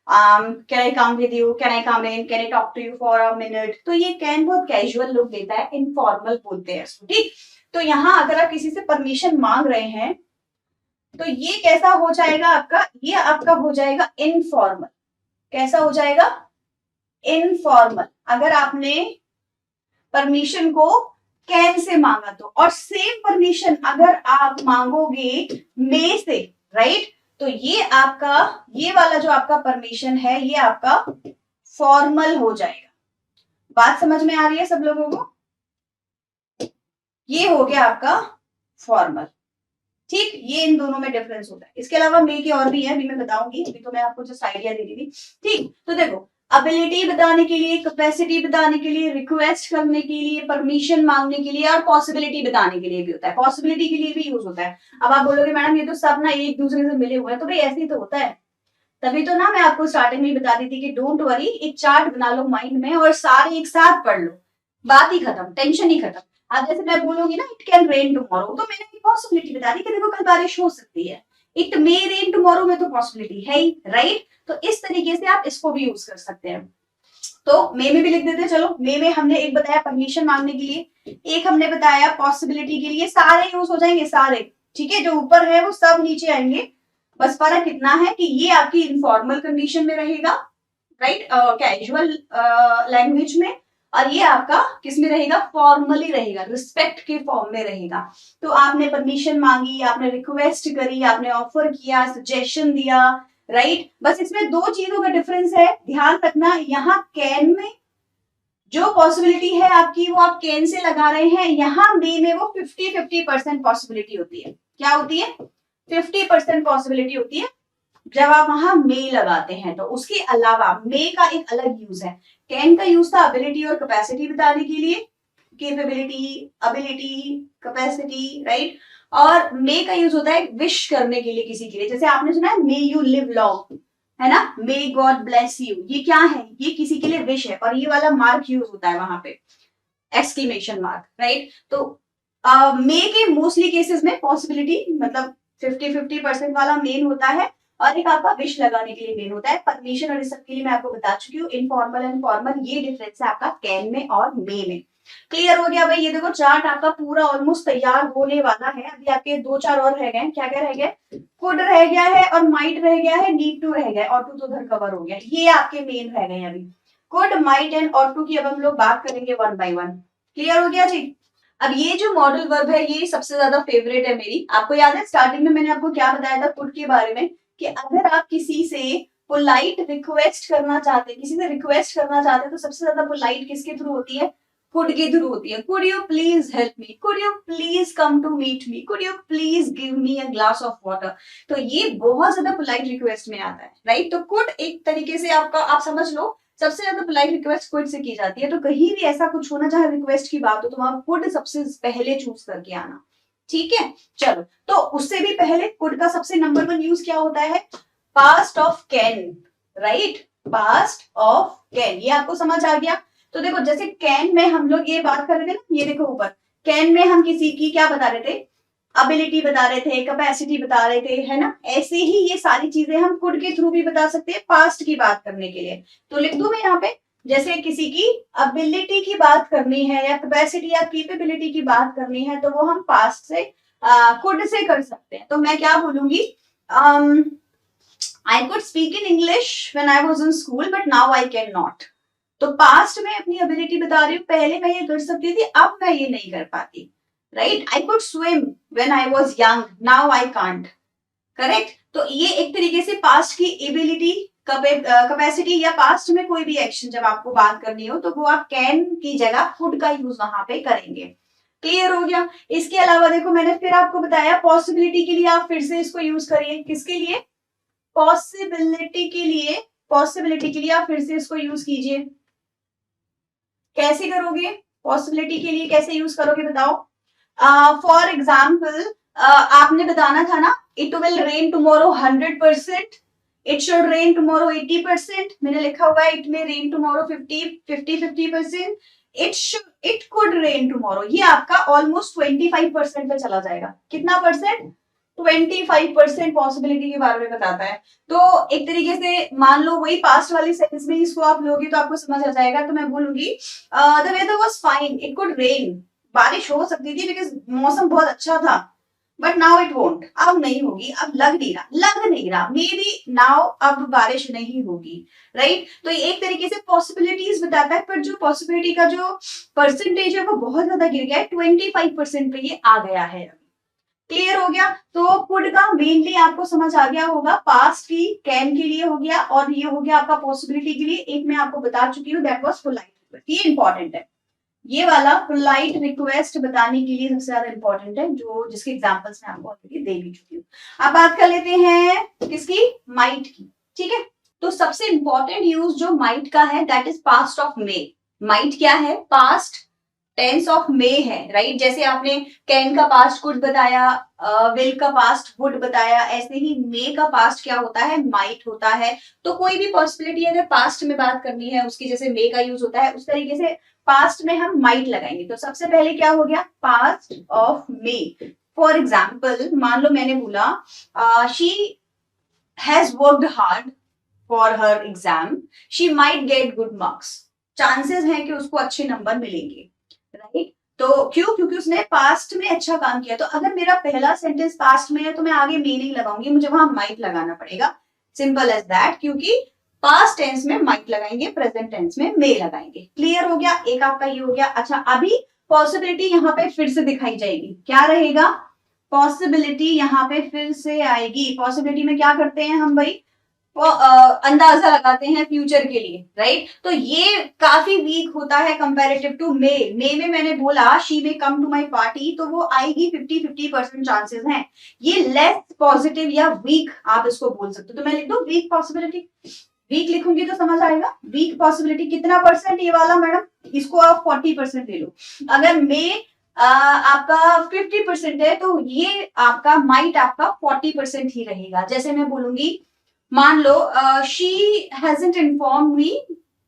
can I come with you, can I come in, can I talk to you for a minute. तो ये कैन बहुत कैजुअल लुक देता है, इनफॉर्मल बोलते हैं इसको, ठीक? तो यहाँ अगर आप किसी से परमिशन मांग रहे हैं तो ये कैसा हो जाएगा आपका? ये आपका हो जाएगा इनफॉर्मल। कैसा हो जाएगा? इनफॉर्मल। अगर आपने परमिशन को कैन से मांगा तो, और सेम परमिशन अगर आप मांगोगे मे से, राइट, तो ये आपका, ये वाला जो आपका परमिशन है ये आपका फॉर्मल हो जाएगा। बात समझ में आ रही है सब लोगों को? ये हो गया आपका फॉर्मल, ठीक? ये इन दोनों में डिफरेंस होता है। इसके अलावा मे के और भी है, अभी मैं बताऊंगी, अभी तो मैं आपको जस्ट आइडिया दे रही थी, ठीक? तो देखो, एबिलिटी बताने के लिए, कैपेसिटी बताने के लिए, रिक्वेस्ट करने के लिए, परमिशन मांगने के लिए, और पॉसिबिलिटी बताने के लिए भी होता है। पॉसिबिलिटी के लिए भी यूज होता है। अब आप बोलोगे मैडम ये तो सब ना एक दूसरे से मिले हुए हैं, तो भाई ऐसे ही तो होता है। तभी तो ना मैं आपको स्टार्टिंग में ही बता दी थी कि डोंट वरी, एक चार्ट बना लो माइंड में और सारे एक साथ पढ़ लो, बात ही खत्म, टेंशन ही खत्म। अब जैसे मैं बोलूंगी ना इट कैन रेन टुमारो, तो मैंने एक पॉसिबिलिटी बता दी कि देखो कल बारिश हो सकती है। इट मे रेन टुमारो में तो पॉसिबिलिटी है ही, राइट? तो इस तरीके से आप इसको भी यूज कर सकते हैं। तो मे में भी लिख देते हैं। चलो, मे में हमने एक बताया परमिशन मांगने के लिए, एक हमने बताया पॉसिबिलिटी के लिए। सारे यूज हो जाएंगे सारे, ठीक है? जो ऊपर है वो सब नीचे आएंगे। बस फर्क इतना है कि ये आपकी इनफॉर्मल कंडीशन में रहेगा, राइट, कैजुअल लैंग्वेज में, और ये आपका किस में रहेगा? फॉर्मली रहेगा, रिस्पेक्ट के फॉर्म में रहेगा। तो आपने परमिशन मांगी, आपने रिक्वेस्ट करी, आपने ऑफर किया, सजेशन दिया, राइट? बस इसमें दो चीजों का डिफरेंस है, ध्यान रखना। यहाँ कैन में जो पॉसिबिलिटी है आपकी वो आप कैन से लगा रहे हैं, यहाँ मे में वो 50-50% पॉसिबिलिटी होती है। क्या होती है? 50% पॉसिबिलिटी होती है जब आप वहां मे लगाते हैं। तो उसके अलावा मे का एक अलग यूज है। कैन का यूज था एबिलिटी और कैपेसिटी बताने के लिए, कैपेबिलिटी, एबिलिटी, कैपेसिटी, राइट? और मे का यूज होता है विश करने के लिए किसी के लिए। जैसे आपने सुना है मे यू लिव लॉन्ग, है ना? मे गॉड ब्लेस यू, ये क्या है? ये किसी के लिए विश है, और ये वाला मार्क यूज होता है वहां पे, एक्सक्लेमेशन मार्क, राइट? तो मे के मोस्टली केसेस में पॉसिबिलिटी मतलब 50-50% वाला मेन होता है, और एक आपका विश लगाने के लिए मेन होता है। परमिशन और इस सब के लिए मैं आपको बता चुकी हूँ, इनफॉर्मल एंड फॉर्मल, ये डिफरेंस है आपका कैन में और मे में। क्लियर हो गया भाई? ये देखो चार्ट आपका पूरा ऑलमोस्ट तैयार होने वाला है। अभी आपके 2-4 और रह गए। क्या क्या रह गए? कुड रह गया है, और माइट रह गया है, नीड टू रह गया, और टू तो उधर कवर हो गया। ये आपके मेन रह गए अभी, कुड, माइट एंड और टू की अब हम लोग बात करेंगे वन बाय वन। क्लियर हो गया जी? अब ये जो मॉडल वर्ब है ये सबसे ज्यादा फेवरेट है मेरी। आपको याद है स्टार्टिंग में मैंने आपको क्या बताया था कुड के बारे में, कि अगर आप किसी से पोलाइट रिक्वेस्ट करना चाहते हैं, किसी से रिक्वेस्ट करना चाहते हैं, तो सबसे ज्यादा पोलाइट किसके थ्रू होती है? कुड के थ्रू होती है। Could you please help me, could you please come to meet me, could you please give me a glass of water. तो ये बहुत ज्यादा पोलाइट रिक्वेस्ट में आता है, राइट? तो कुड एक तरीके से आपका, आप समझ लो सबसे ज्यादा पोलाइट रिक्वेस्ट कुड से की जाती है। तो कहीं भी ऐसा कुछ होना जहां रिक्वेस्ट की बात हो तो वहां कुड सबसे पहले चूज करके आना, ठीक है? चलो, तो उससे भी पहले कुड का सबसे नंबर 1 यूज क्या होता है? Past of can, right? Past of can, ये आपको समझ आ गया? तो देखो जैसे कैन में हम लोग ये बात कर रहे थे ना, ये देखो ऊपर कैन में हम किसी की क्या बता रहे थे? एबिलिटी बता रहे थे, कैपेसिटी बता रहे थे, है ना? ऐसे ही ये सारी चीजें हम कुड के थ्रू भी बता सकते हैं पास्ट की बात करने के लिए। तो लिख दूं मैं यहाँ पे, जैसे किसी की एबिलिटी की बात करनी है या कैपेसिटी या कैपेबिलिटी की बात करनी है तो वो हम पास्ट से कुड से कर सकते हैं। तो मैं क्या बोलूंगी? I could speak in English when I was in school, but now I cannot. तो पास्ट में अपनी एबिलिटी बता रही हूँ, पहले मैं ये कर सकती थी, अब मैं ये नहीं कर पाती, right? I could swim when I was young, now I can't. Correct? तो ये एक तरीके से पास्ट की एबिलिटी, कैपेसिटी या पास्ट में कोई भी एक्शन जब आपको बात करनी हो तो वो आप कैन की जगह कुड का यूज वहां पे करेंगे। क्लियर हो गया। इसके अलावा देखो मैंने फिर आपको बताया पॉसिबिलिटी के लिए आप फिर से इसको यूज करिए। किसके लिए? पॉसिबिलिटी के लिए, पॉसिबिलिटी के लिए आप फिर से इसको यूज कीजिए। कैसे करोगे? पॉसिबिलिटी के लिए कैसे यूज करोगे बताओ? फॉर एग्जाम्पल आपने बताना था ना, it will rain tomorrow 100%, it should rain tomorrow 80%। मैंने लिखा हुआ है इट में rain tomorrow 50% it could rain tomorrow. ये आपका ऑलमोस्ट 25% पे चला जाएगा। कितना परसेंट? 25% पॉसिबिलिटी के बारे में बताता है। तो एक तरीके से मान लो वही पास्ट वाली सेंस में इसको आप लोगे तो आपको समझ आ जाएगा। तो मैं बोलूंगी the weather was fine, it could rain, बारिश हो सकती थी बिकॉज मौसम बहुत अच्छा था, बट नाउ इट वोंट, अब नहीं होगी, अब लग नहीं रहा मे बी नाउ अब बारिश नहीं होगी, राइट। तो ये एक तरीके से पॉसिबिलिटीज बताता है, पर जो पॉसिबिलिटी का जो परसेंटेज है वो बहुत ज्यादा गिर गया है, 25% पे ये आ गया है। क्लियर हो गया। तो कुड का मेनली आपको समझ आ गया होगा, पास्ट की कैन के लिए हो गया, और ये हो गया आपका पॉसिबिलिटी के लिए। एक मैं आपको बता चुकी हूँ, दैट वाज पोलाइट। ये इंपॉर्टेंट है, ये वाला पोलाइट रिक्वेस्ट बताने के लिए सबसे ज्यादा इंपॉर्टेंट है, जो जिसके एग्जांपल्स मैं आपको ऑलरेडी दे भी चुकी हूँ। अब बात कर लेते हैं किसकी? माइट की। ठीक है, तो सबसे इंपॉर्टेंट यूज जो माइट का है that is past of May. Might क्या है? पास्ट टेंस ऑफ मे है, राइट। जैसे आपने कैन का पास्ट कुड बताया, विल का पास्ट वुड बताया, ऐसे ही मे का पास्ट क्या होता है? माइट होता है। तो कोई भी पॉसिबिलिटी अगर पास्ट में बात करनी है उसकी, जैसे मे का यूज होता है उस तरीके से पास्ट में हम माइट लगाएंगे। तो सबसे पहले क्या हो गया? Past of May. For example मान लो मैंने बोला she has worked hard for her exam, she might get good marks. Chances है कि उसको अच्छे नंबर मिलेंगे, राइट। तो क्यों? क्योंकि उसने पास्ट में अच्छा काम किया। तो अगर मेरा पहला सेंटेंस पास्ट में है तो मैं आगे मे नहीं लगाऊंगी, मुझे वहां माइट लगाना पड़ेगा। सिंपल एज दैट, क्योंकि पास्ट टेंस में माइट लगाएंगे, प्रेजेंट टेंस में मे लगाएंगे। क्लियर हो गया? एक आपका ये हो गया। अच्छा, अभी पॉसिबिलिटी यहाँ पे फिर से दिखाई जाएगी। क्या रहेगा? पॉसिबिलिटी यहाँ पे फिर से आएगी। पॉसिबिलिटी में क्या करते हैं हम भाई? वो अंदाजा लगाते हैं फ्यूचर के लिए, राइट। तो ये काफी वीक होता है कंपैरेटिव टू मे। मे में मैंने बोला she may come to my party, तो वो आएगी 50% चांसेस हैं। ये लेस पॉजिटिव या वीक आप इसको बोल सकते हो। तो मैं लिख दूं वीक पॉसिबिलिटी। वीक लिखूंगी तो समझ आएगा। वीक पॉसिबिलिटी कितना परसेंट? ये वाला मैडम, इसको आप 40% ले लो। अगर मे आपका 50% है तो ये आपका माइट आपका 40% ही रहेगा। जैसे मैं बोलूंगी, मान लो she hasn't inform me,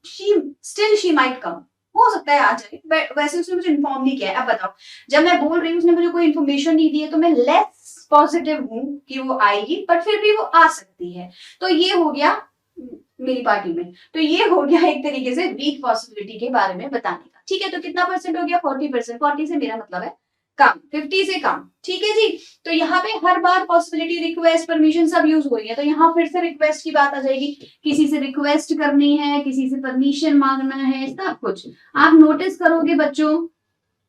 she might come, हो सकता है आ जाए, वैसे उसने मुझे इन्फॉर्म नहीं किया है। अब बताओ, जब मैं बोल रही हूँ उसने मुझे कोई इन्फॉर्मेशन नहीं दी है तो मैं लेस पॉजिटिव हूँ कि वो आएगी, बट फिर भी वो आ सकती है। तो ये हो गया मेरी पार्टी में। तो ये हो गया एक तरीके से वीक पॉसिबिलिटी के बारे में बताने का। ठीक है, तो कितना परसेंट हो गया? 40%। 40 से मेरा मतलब है कम, 50 से कम। ठीक है जी। तो यहाँ पे हर बार पॉसिबिलिटी, रिक्वेस्ट, परमिशन सब यूज हो रही है। तो यहाँ फिर से रिक्वेस्ट की बात आ जाएगी। किसी से रिक्वेस्ट करनी है, किसी से परमिशन मांगना है, सब कुछ आप नोटिस करोगे बच्चों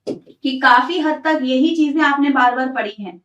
कि काफी हद तक यही चीजें आपने बार बार पढ़ी हैं।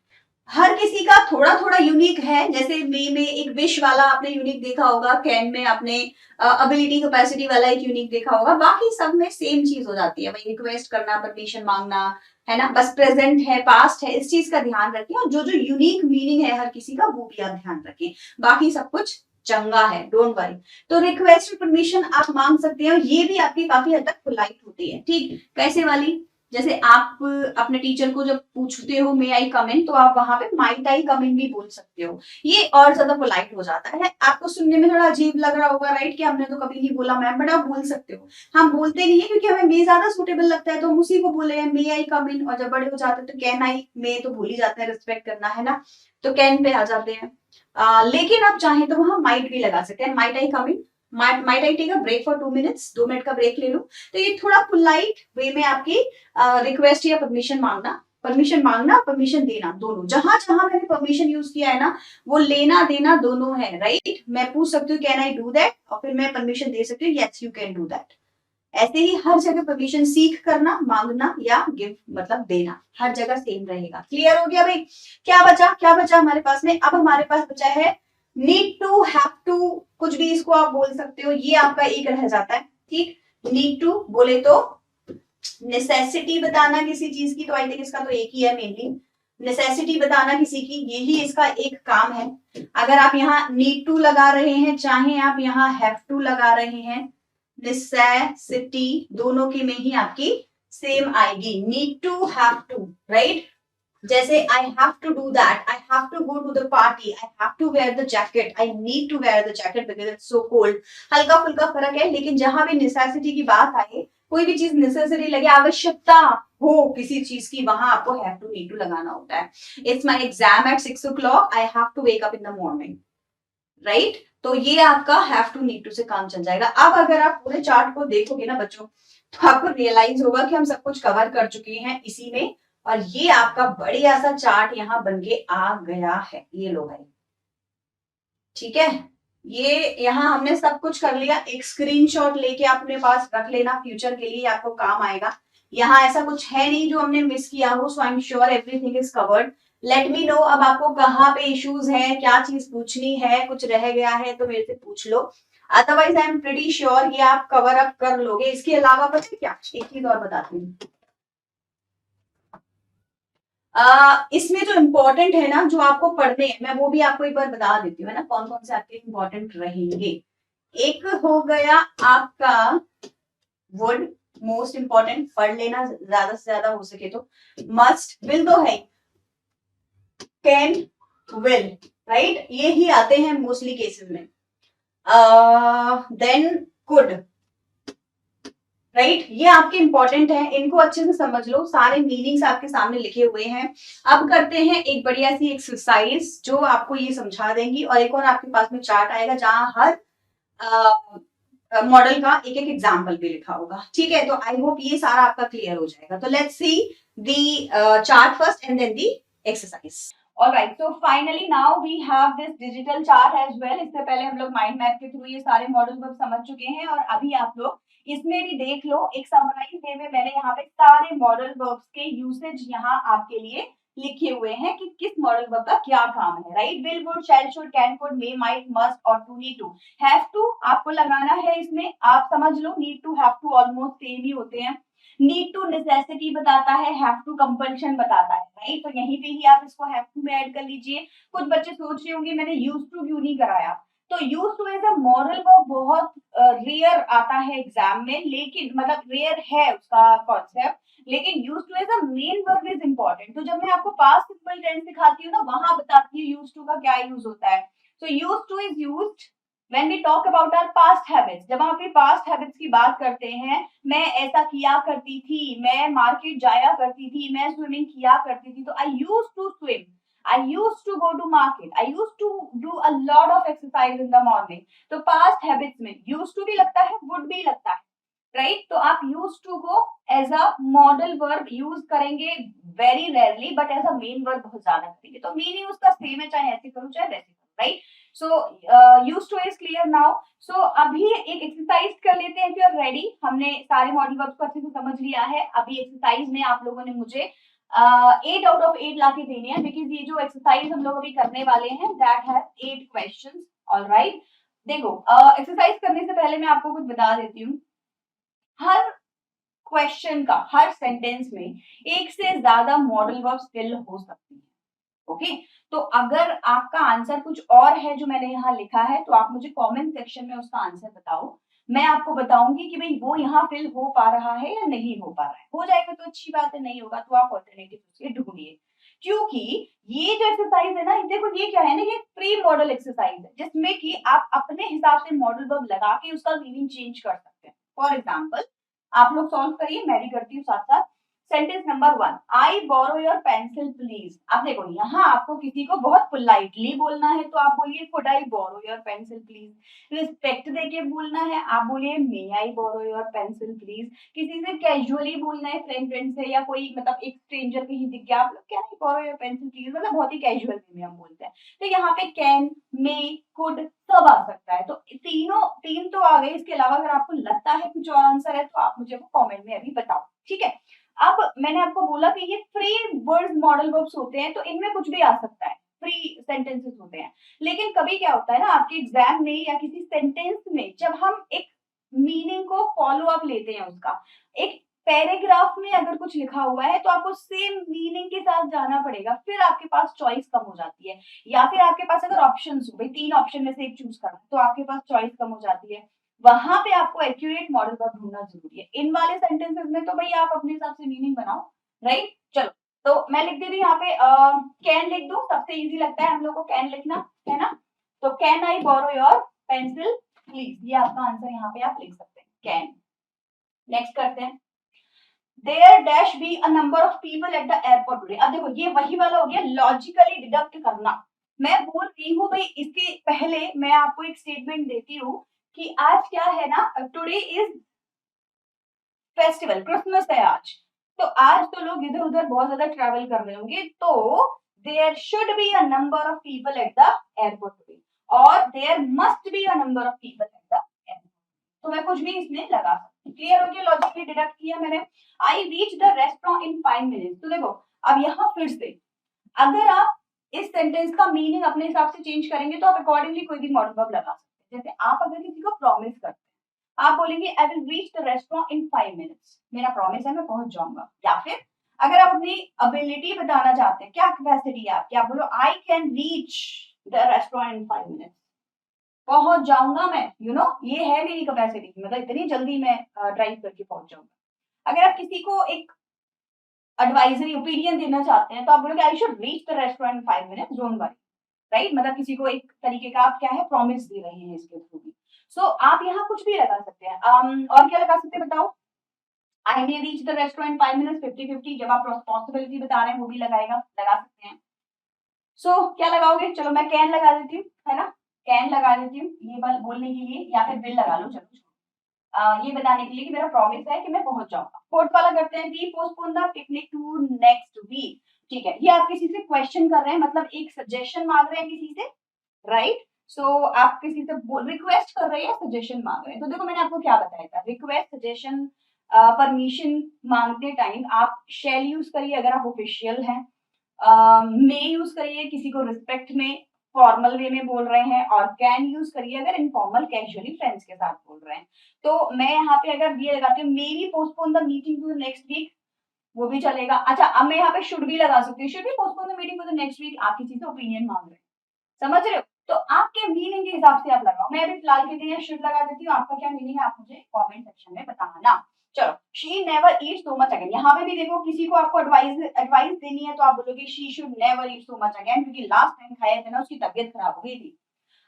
हर किसी का थोड़ा थोड़ा यूनिक है। जैसे मे में एक विश वाला आपने यूनिक देखा होगा, कैन में आपने अबिलिटी कैपेसिटी वाला एक यूनिक देखा होगा, बाकी सब में सेम चीज हो जाती है भाई, रिक्वेस्ट करना, परमिशन मांगना, है ना। बस प्रेजेंट है, पास्ट है, इस चीज का ध्यान रखें, और जो जो यूनिक मीनिंग है हर किसी का वो भी आप ध्यान रखें। बाकी सब कुछ चंगा है, डोंट वरी। तो रिक्वेस्ट परमिशन आप मांग सकते हैं, और ये भी आपकी काफी हद तक पोलाइट होती है। ठीक, कैसे वाली? जैसे आप अपने टीचर को जब पूछते हो मे आई कम इन, तो आप वहां पे माइट आई कम इन भी बोल सकते हो। ये और ज्यादा पोलाइट हो जाता है। आपको सुनने में थोड़ा अजीब लग रहा होगा, राइट, कि हमने तो कभी नहीं बोला मैम, बट आप बोल सकते हो। हम बोलते नहीं है क्योंकि हमें मे ज्यादा सुटेबल लगता है, तो हम उसी को बोले हैं मे आई कम इन। और जब बड़े हो जाते हैं तो कैन आई, मे तो भूल ही जाते हैं, रिस्पेक्ट करना है ना, तो कैन पे आ जाते हैं। लेकिन आप चाहें तो वहां माइट भी लगा सकते हैं, might I come in, might I take a break for 2 minutes, 2 minute का ब्रेक ले लो। तो ये थोड़ा पोलाइट वे में आपकी रिक्वेस्ट या परमिशन मांगना, परमिशन देना, दोनों। जहां जहां मैंने परमिशन यूज किया है ना, वो लेना देना दोनों है, राइट। मैं पूछ सकती हूँ कैन आई डू दैट, और फिर मैं परमिशन दे सकती हूँ yes you can do that. ऐसे ही हर जगह परमिशन सीख करना, मांगना या गिव मतलब देना, हर जगह सेम रहेगा। क्लियर हो गया भाई? क्या बचा हमारे पास में? अब हमारे पास बचा है नीड टू, हैव टू, कुछ भी इसको आप बोल सकते हो। ये आपका एक रह जाता है। ठीक, नीड टू बोले तो नेसेसिटी बताना किसी चीज की, तो आई थिंक इसका तो एक ही है मेनली, नेसेसिटी बताना किसी की, यही इसका एक काम है। अगर आप यहाँ नीड टू लगा रहे हैं, चाहे आप यहाँ हैव टू लगा रहे हैं, नेसेसिटी दोनों की में ही आपकी सेम आएगी, need to have to, right. जैसे I have to do that, I have to go to the party, I have to wear the jacket, I need to wear the jacket because it's so cold. हल्का फुल्का फर्क है, लेकिन जहां भी necessity की बात आए, कोई भी चीज नेसेसरी लगे, आवश्यकता हो किसी चीज की, वहां आपको हैव टू नीड टू लगाना होता है। It's my exam at 6 o'clock, I have to wake up in the morning, right. तो ये आपका हैव टू नीड टू से काम चल जाएगा। अब अगर आप पूरे चार्ट को देखोगे ना बच्चों, तो आपको रियलाइज होगा कि हम सब कुछ कवर कर चुके हैं इसी में, और ये आपका बढ़िया सा चार्ट यहाँ बन के आ गया है। ये लो भाई, ठीक है, ये यहाँ हमने सब कुछ कर लिया। एक स्क्रीनशॉट लेके अपने पास रख लेना, फ्यूचर के लिए आपको काम आएगा। यहाँ ऐसा कुछ है नहीं जो हमने मिस किया हो, so I am sure everything is covered. Let me know अब आपको कहाँ पे इश्यूज है, क्या चीज पूछनी है, कुछ रह गया है तो मेरे से पूछ लो, otherwise I am pretty sure ये आप कवर अप कर लोगे। इसके अलावा पता है क्या, एक चीज और बताती हूँ, इसमें जो इम्पोर्टेंट है ना, जो आपको पढ़ने हैं, मैं वो भी आपको एक बार बता देती हूँ, है ना, कौन कौन से आपके इम्पोर्टेंट रहेंगे। एक हो गया आपका वुड, मोस्ट इंपॉर्टेंट, पढ़ लेना ज्यादा से ज्यादा हो सके तो। मस्ट, विल तो है, कैन, विल, राइट, ये ही आते हैं मोस्टली केसेस में। देन कुड, राइट, ये आपके इंपॉर्टेंट है, इनको अच्छे से समझ लो, सारे मीनिंग्स आपके सामने लिखे हुए हैं। अब करते हैं एक बढ़िया सी एक्सरसाइज जो आपको ये समझा देंगी, और एक और आपके पास में चार्ट आएगा जहां हर मॉडल का एक एक एग्जाम्पल भी लिखा होगा, ठीक है। तो आई होप ये सारा आपका क्लियर हो जाएगा। तो let's see the chart first and then the exercise. Alright, so finally now we have this digital chart as well. इससे पहले हम लोग माइंड मैप के थ्रू ये सारे मॉडल वर्ब समझ चुके हैं, और अभी आप लोग इसमें भी देख लो, एक समराइज वे में मैंने यहाँ पे सारे मॉडल वर्ब्स के यूसेज यहाँ आपके लिए लिखे हुए हैं कि किस मॉडल वर्ब का क्या काम है, right. Will, would, shall, should, can, could, may, might, must ought to, need to. Have to आपको लगाना है इसमें, आप समझ लो, need to have to almost same ही होते हैं। नीड टू नेसेसिटी बताता है, हैव टू कंपल्शन बताता है, राइट। तो यहीं पे ही आप इसको हैव टू में ऐड कर लीजिए। कुछ बच्चे सोच रहे होंगे मैंने यूज टू क्यों नहीं कराया, तो use to as a modal verb बहुत रेयर आता है एग्जाम में, लेकिन मतलब रेयर है उसका कॉन्सेप्ट, लेकिन use to as a main verb is important. तो जब मैं आपको पास्ट सिंपल टेंस सिखाती हूँ ना, वहां बताती हूँ यूज टू का क्या यूज होता है। So used to is used when we talk about our past habits. जब हम अपनी पास्ट हैबिट्स की बात करते हैं, मैं ऐसा किया करती थी, मैं मार्केट जाया करती थी, मैं स्विमिंग किया करती थी, तो I used to swim, I used to go to market, I used to do a lot of exercise in the morning। तो past habits में used to भी लगता है, would भी लगता है, राइट। तो आप used to को as a modal verb use करेंगे very rarely, but as a main verb बहुत ज्यादा करेंगे। तो मीनिंग उसका सेम है, चाहे ऐसे करूँ चाहे वैसे करूँ, right. So used to is clear now. So अभी एक एक्सरसाइज कर लेते हैं, इफ यू आर रेडी। हमने सारे मॉडल वर्ब्स को अच्छे से समझ लिया है। अभी एक्सरसाइज में आप लोगों ने मुझे 8 आउट ऑफ 8 लाके देने हैं, बिकॉज ये जो एक्सरसाइज हम लोग अभी करने वाले हैं दैट हैज 8 क्वेश्चंस। ऑलराइट, देखो एक्सरसाइज करने से पहले मैं आपको कुछ बता देती हूँ। हर क्वेश्चन का, हर सेंटेंस में एक से ज्यादा मॉडल वर्ब फिल हो सकती है, ओके। तो अगर आपका आंसर कुछ और है जो मैंने यहाँ लिखा है, तो आप मुझे कमेंट सेक्शन में उसका आंसर बताओ। मैं आपको बताऊंगी कि भाई वो यहाँ फिल हो पा रहा है या नहीं हो पा रहा है। हो जाएगा तो अच्छी बात है, नहीं होगा तो आप ऑल्टरनेटिव उसके ढूंढिए। क्योंकि ये जो एक्सरसाइज है ना, देखो ये क्या है ना, ये प्री मॉडल एक्सरसाइज है, जिसमें कि आप अपने हिसाब से मॉडल वर्ब लगा के उसका मीनिंग चेंज कर सकते हैं। फॉर एग्जाम्पल आप लोग सॉल्व करिए, मैं भी करती हूँ साथ साथ। Sentence number 1, I borrow your pencil please. अब देखो यहाँ आपको किसी को बहुत पोलाइटली बोलना है, तो आप बोलिए could I borrow your pencil please. Respect देके बोलना है, आप बोलिए may I borrow your pencil please. किसी से कैजुअली बोलना है, फ्रेंड से, या कोई मतलब एक स्ट्रेंजर कहीं दिख गया, आप लोग क्या नहीं बोरो योर पेंसिल प्लीज, मतलब बहुत ही कैजुअल वे में हम बोलते हैं। तो यहाँ पे कैन, मे, कुड सब आ सकता है। तो तीन तो आ गए। इसके अलावा अगर आपको लगता है कुछ और आंसर है, तो आप मुझे वो कमेंट में अभी बताओ, ठीक है। अब मैंने आपको बोला कि ये फ्री वर्ड मॉडल वर्ब्स होते हैं, तो इनमें कुछ भी आ सकता है, फ्री सेंटेंसेस होते हैं। लेकिन कभी क्या होता है ना, आपके एग्जाम में या किसी सेंटेंस में जब हम एक मीनिंग को फॉलो अप लेते हैं, उसका एक पैराग्राफ में अगर कुछ लिखा हुआ है तो आपको सेम मीनिंग के साथ जाना पड़ेगा, फिर आपके पास चॉइस कम हो जाती है। या फिर आपके पास अगर ऑप्शंस हो, भाई 3 ऑप्शन में से एक चूज करना है, तो आपके पास चॉइस कम हो जाती है। वहां पे आपको एक्यूरेट मॉडल वर्ब ढूंढना जरूरी है। इन वाले सेंटेंसेस में तो भाई आप अपने हिसाब से मीनिंग बनाओ, राइट। चलो, तो मैं लिख देती हूँ यहाँ पे कैन लिख दो, सबसे इजी लगता है हम लोग को कैन लिखना, है ना। तो can I borrow your pencil please, ये आपका आंसर यहाँ पे आप लिख सकते हैं, कैन। नेक्स्ट करते हैं, there dash be a number of people at the airport today. अब देखो ये वही वाला हो गया लॉजिकली डिडक्ट करना। मैं बोल रही हूँ भाई, इसके पहले मैं आपको एक स्टेटमेंट देती हूँ कि आज क्या है ना, टुडे इज फेस्टिवल, क्रिसमस है आज। तो आज तो लोग इधर उधर बहुत ज्यादा ट्रैवल कर रहे होंगे, तो there should be a number of people at the airport today, और there must be a number of people at the airport. तो मैं कुछ भी इसमें लगा सकती हूँ। क्लियर हो गया, लॉजिकली डिडक्ट किया मैंने। I reach the restaurant in 5 minutes. तो देखो अब यहाँ फिर से अगर आप इस सेंटेंस का मीनिंग अपने हिसाब से चेंज करेंगे तो आप अकॉर्डिंगली कोई भी मॉडल वर्ब लगा सकते हैं। जैसे आप अगर किसी को प्रॉमिस करते हैं, आप बोलेंगे I will reach the restaurant in 5 minutes, मेरा प्रॉमिस है मैं पहुंच जाऊंगा। या फिर अगर आप अपनी एबिलिटी बताना चाहते हैं, क्या कैपेसिटी है आपकी, आप बोलो I can reach the restaurant in 5 minutes, पहुंच जाऊंगा मैं, ये है मेरी कैपेसिटी, मतलब इतनी जल्दी मैं ड्राइव करके पहुंच जाऊंगा। अगर आप किसी को एक एडवाइजरी ओपिनियन देना चाहते हैं तो आप बोलोगे I should reach the restaurant in 5 minutes, don't worry, right. मतलब किसी को एक तरीके का आप क्या है प्रॉमिस दे रहे हैं इसके थ्रू भी। सो आप यहाँ कुछ भी लगा सकते हैं। और क्या लगा सकते हैं बताओ, I may reach the restaurant 5 minutes, 50-50, जब आप पॉसिबिलिटी बता रहे हैं वो भी लगा सकते हैं। सो क्या लगाओगे, चलो मैं कैन लगा देती हूँ, है ना, कैन लगा देती हूँ ये बोलने के लिए, या फिर विल लगा लो, चलो ये बताने के लिए कि मेरा प्रॉमिस है कि मैं पहुंच जाऊंगा। फोर्थ वाला करते हैं, we postpone the picnic to next week. ठीक है, ये आप किसी से क्वेश्चन कर रहे हैं, मतलब एक सजेशन मांग रहे हैं किसी से, राइट। सो आप किसी से रिक्वेस्ट कर रहे हैं, सजेशन मांग रहे हैं। तो देखो मैंने आपको क्या बताया था, रिक्वेस्ट, सजेशन, परमिशन मांगते टाइम आप शैल यूज करिए अगर आप ऑफिशियल हैं, मे यूज करिए किसी को रिस्पेक्ट में फॉर्मल वे में बोल रहे हैं, और कैन यूज करिए अगर इनफॉर्मल कैजुअली फ्रेंड्स के साथ बोल रहे हैं। तो मैं यहाँ पे अगर ये लगाती हूँ, may be postpone the meeting to next week, वो भी चलेगा। अच्छा, अब मैं यहाँ पे शुड भी लगा सकती हूँ, शुड भी postpone the meeting to the next week, आप किसी से ओपिनियन मांग रहे हैं, समझ रहे हो। तो आपके मीनिंग के हिसाब से आप लगाओ। मैं अभी फिलहाल के लिए शुड लगा देती हूँ, आपका क्या मीनिंग है आप मुझे कमेंट सेक्शन में बताना। चलो, she never eat so much again. यहाँ पे भी देखो किसी को आपको एडवाइस देनी है तो आप बोलोगे she should never eat so much again, क्योंकि लास्ट टाइम खाया था ना उसकी तबीयत खराब हो गई थी।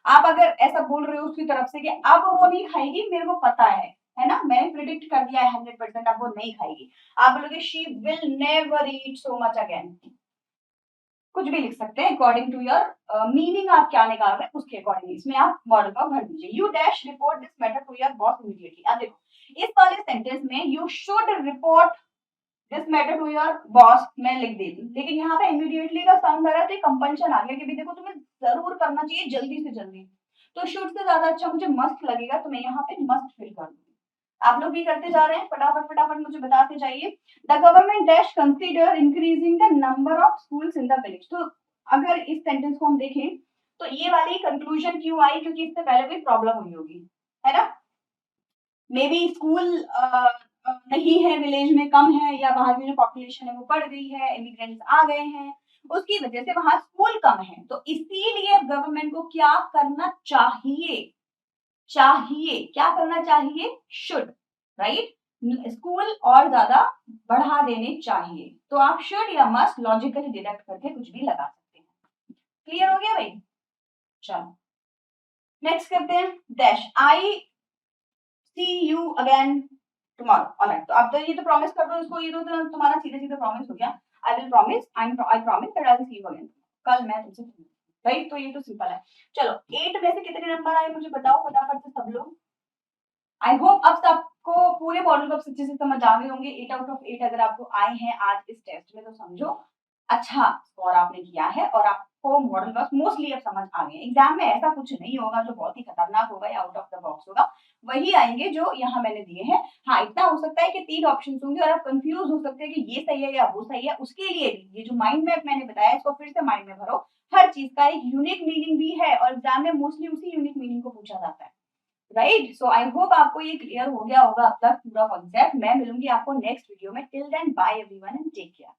आप अगर ऐसा बोल रहे हो उसकी तरफ से कि अब वो नहीं खाएगी, मेरे को पता है ना, मैंने प्रिडिक्ट कर दिया है 100% अब वो नहीं खाएगी, आप बोलोगे she will never eat so much again. कुछ भी लिख सकते हैं अकॉर्डिंग टू योर मीनिंग, आप क्या निकाल रहे हैं उसके अकॉर्डिंग इसमें आप मॉडल का भर दीजिए। You dash report this matter to your boss immediately. अब देखो इस वाले सेंटेंस में you should report this matter to your boss मैं लिख देती, लेकिन यहाँ पे इमीडिएटली का साउंड आ रहा है तो कंपल्शन आ गया कि देखो तुम्हें जरूर करना चाहिए जल्दी से जल्दी। तो शुड से ज्यादा अच्छा मुझे मस्ट लगेगा, तो मैं यहाँ पे मस्ट फिल कर दूंगी। आप लोग भी करते जा रहे हैं, फटाफट फटाफट मुझे बताते जाइए। The government dash consider increasing the number of schools in the village. तो अगर इस सेंटेंस को हम देखें तो ये वाली कंक्लूजन क्यों आई, क्योंकि इससे पहले कोई प्रॉब्लम हुई होगी, है ना। मे बी स्कूल नहीं है विलेज में, कम है, या वहां की जो पॉपुलेशन है वो बढ़ गई है, इमिग्रेंट्स आ गए हैं, उसकी वजह से वहां स्कूल कम है। तो इसीलिए गवर्नमेंट को क्या करना चाहिए, क्या करना चाहिए, शुड, राइट। स्कूल और ज्यादा बढ़ा देने चाहिए। तो आप शुड या मस्ट लॉजिकली डिडक्ट करके कुछ भी लगा सकते हैं। क्लियर हो गया भाई। चलो नेक्स्ट करते हैं, dash I see you again tomorrow. Alright, तो अब तो ये तो प्रॉमिस कर दो इसको, ये तो तुम्हारा सीधे सीधे प्रॉमिस हो गया। I will promise, I promise that I will see you again, कल मैं तुमसे, राइट। तो ये तो सिंपल है। चलो 8 में से कितने नंबर आए मुझे बताओ फटाफट से सब लोग। आई होप अब सबको पूरे मॉडल को अच्छे से समझ आ गए होंगे। 8 आउट ऑफ 8 अगर आपको आए हैं आज इस टेस्ट में तो समझो अच्छा स्कोर आपने किया है, और आपको मॉडल वर्क मोस्टली अब समझ आ गए। एग्जाम में ऐसा कुछ नहीं होगा जो बहुत ही खतरनाक होगा या आउट ऑफ द बॉक्स होगा, वही आएंगे जो यहाँ मैंने दिए हैं। हाँ, इतना हो सकता है कि 3 ऑप्शन होंगे और आप कंफ्यूज हो सकते हैं कि ये सही है या वो सही है। उसके लिए ये जो माइंड मैप मैंने बताया इसको फिर से माइंड में भरो। हर चीज का एक यूनिक मीनिंग भी है और एग्जाम में मोस्टली उसी यूनिक मीनिंग को पूछा जाता है। राइट। सो आई होप आपको ये क्लियर हो गया होगा अब तक पूरा कॉन्सेप्ट। मैं मिलूंगी आपको नेक्स्ट वीडियो में। Till then bye everyone and take care.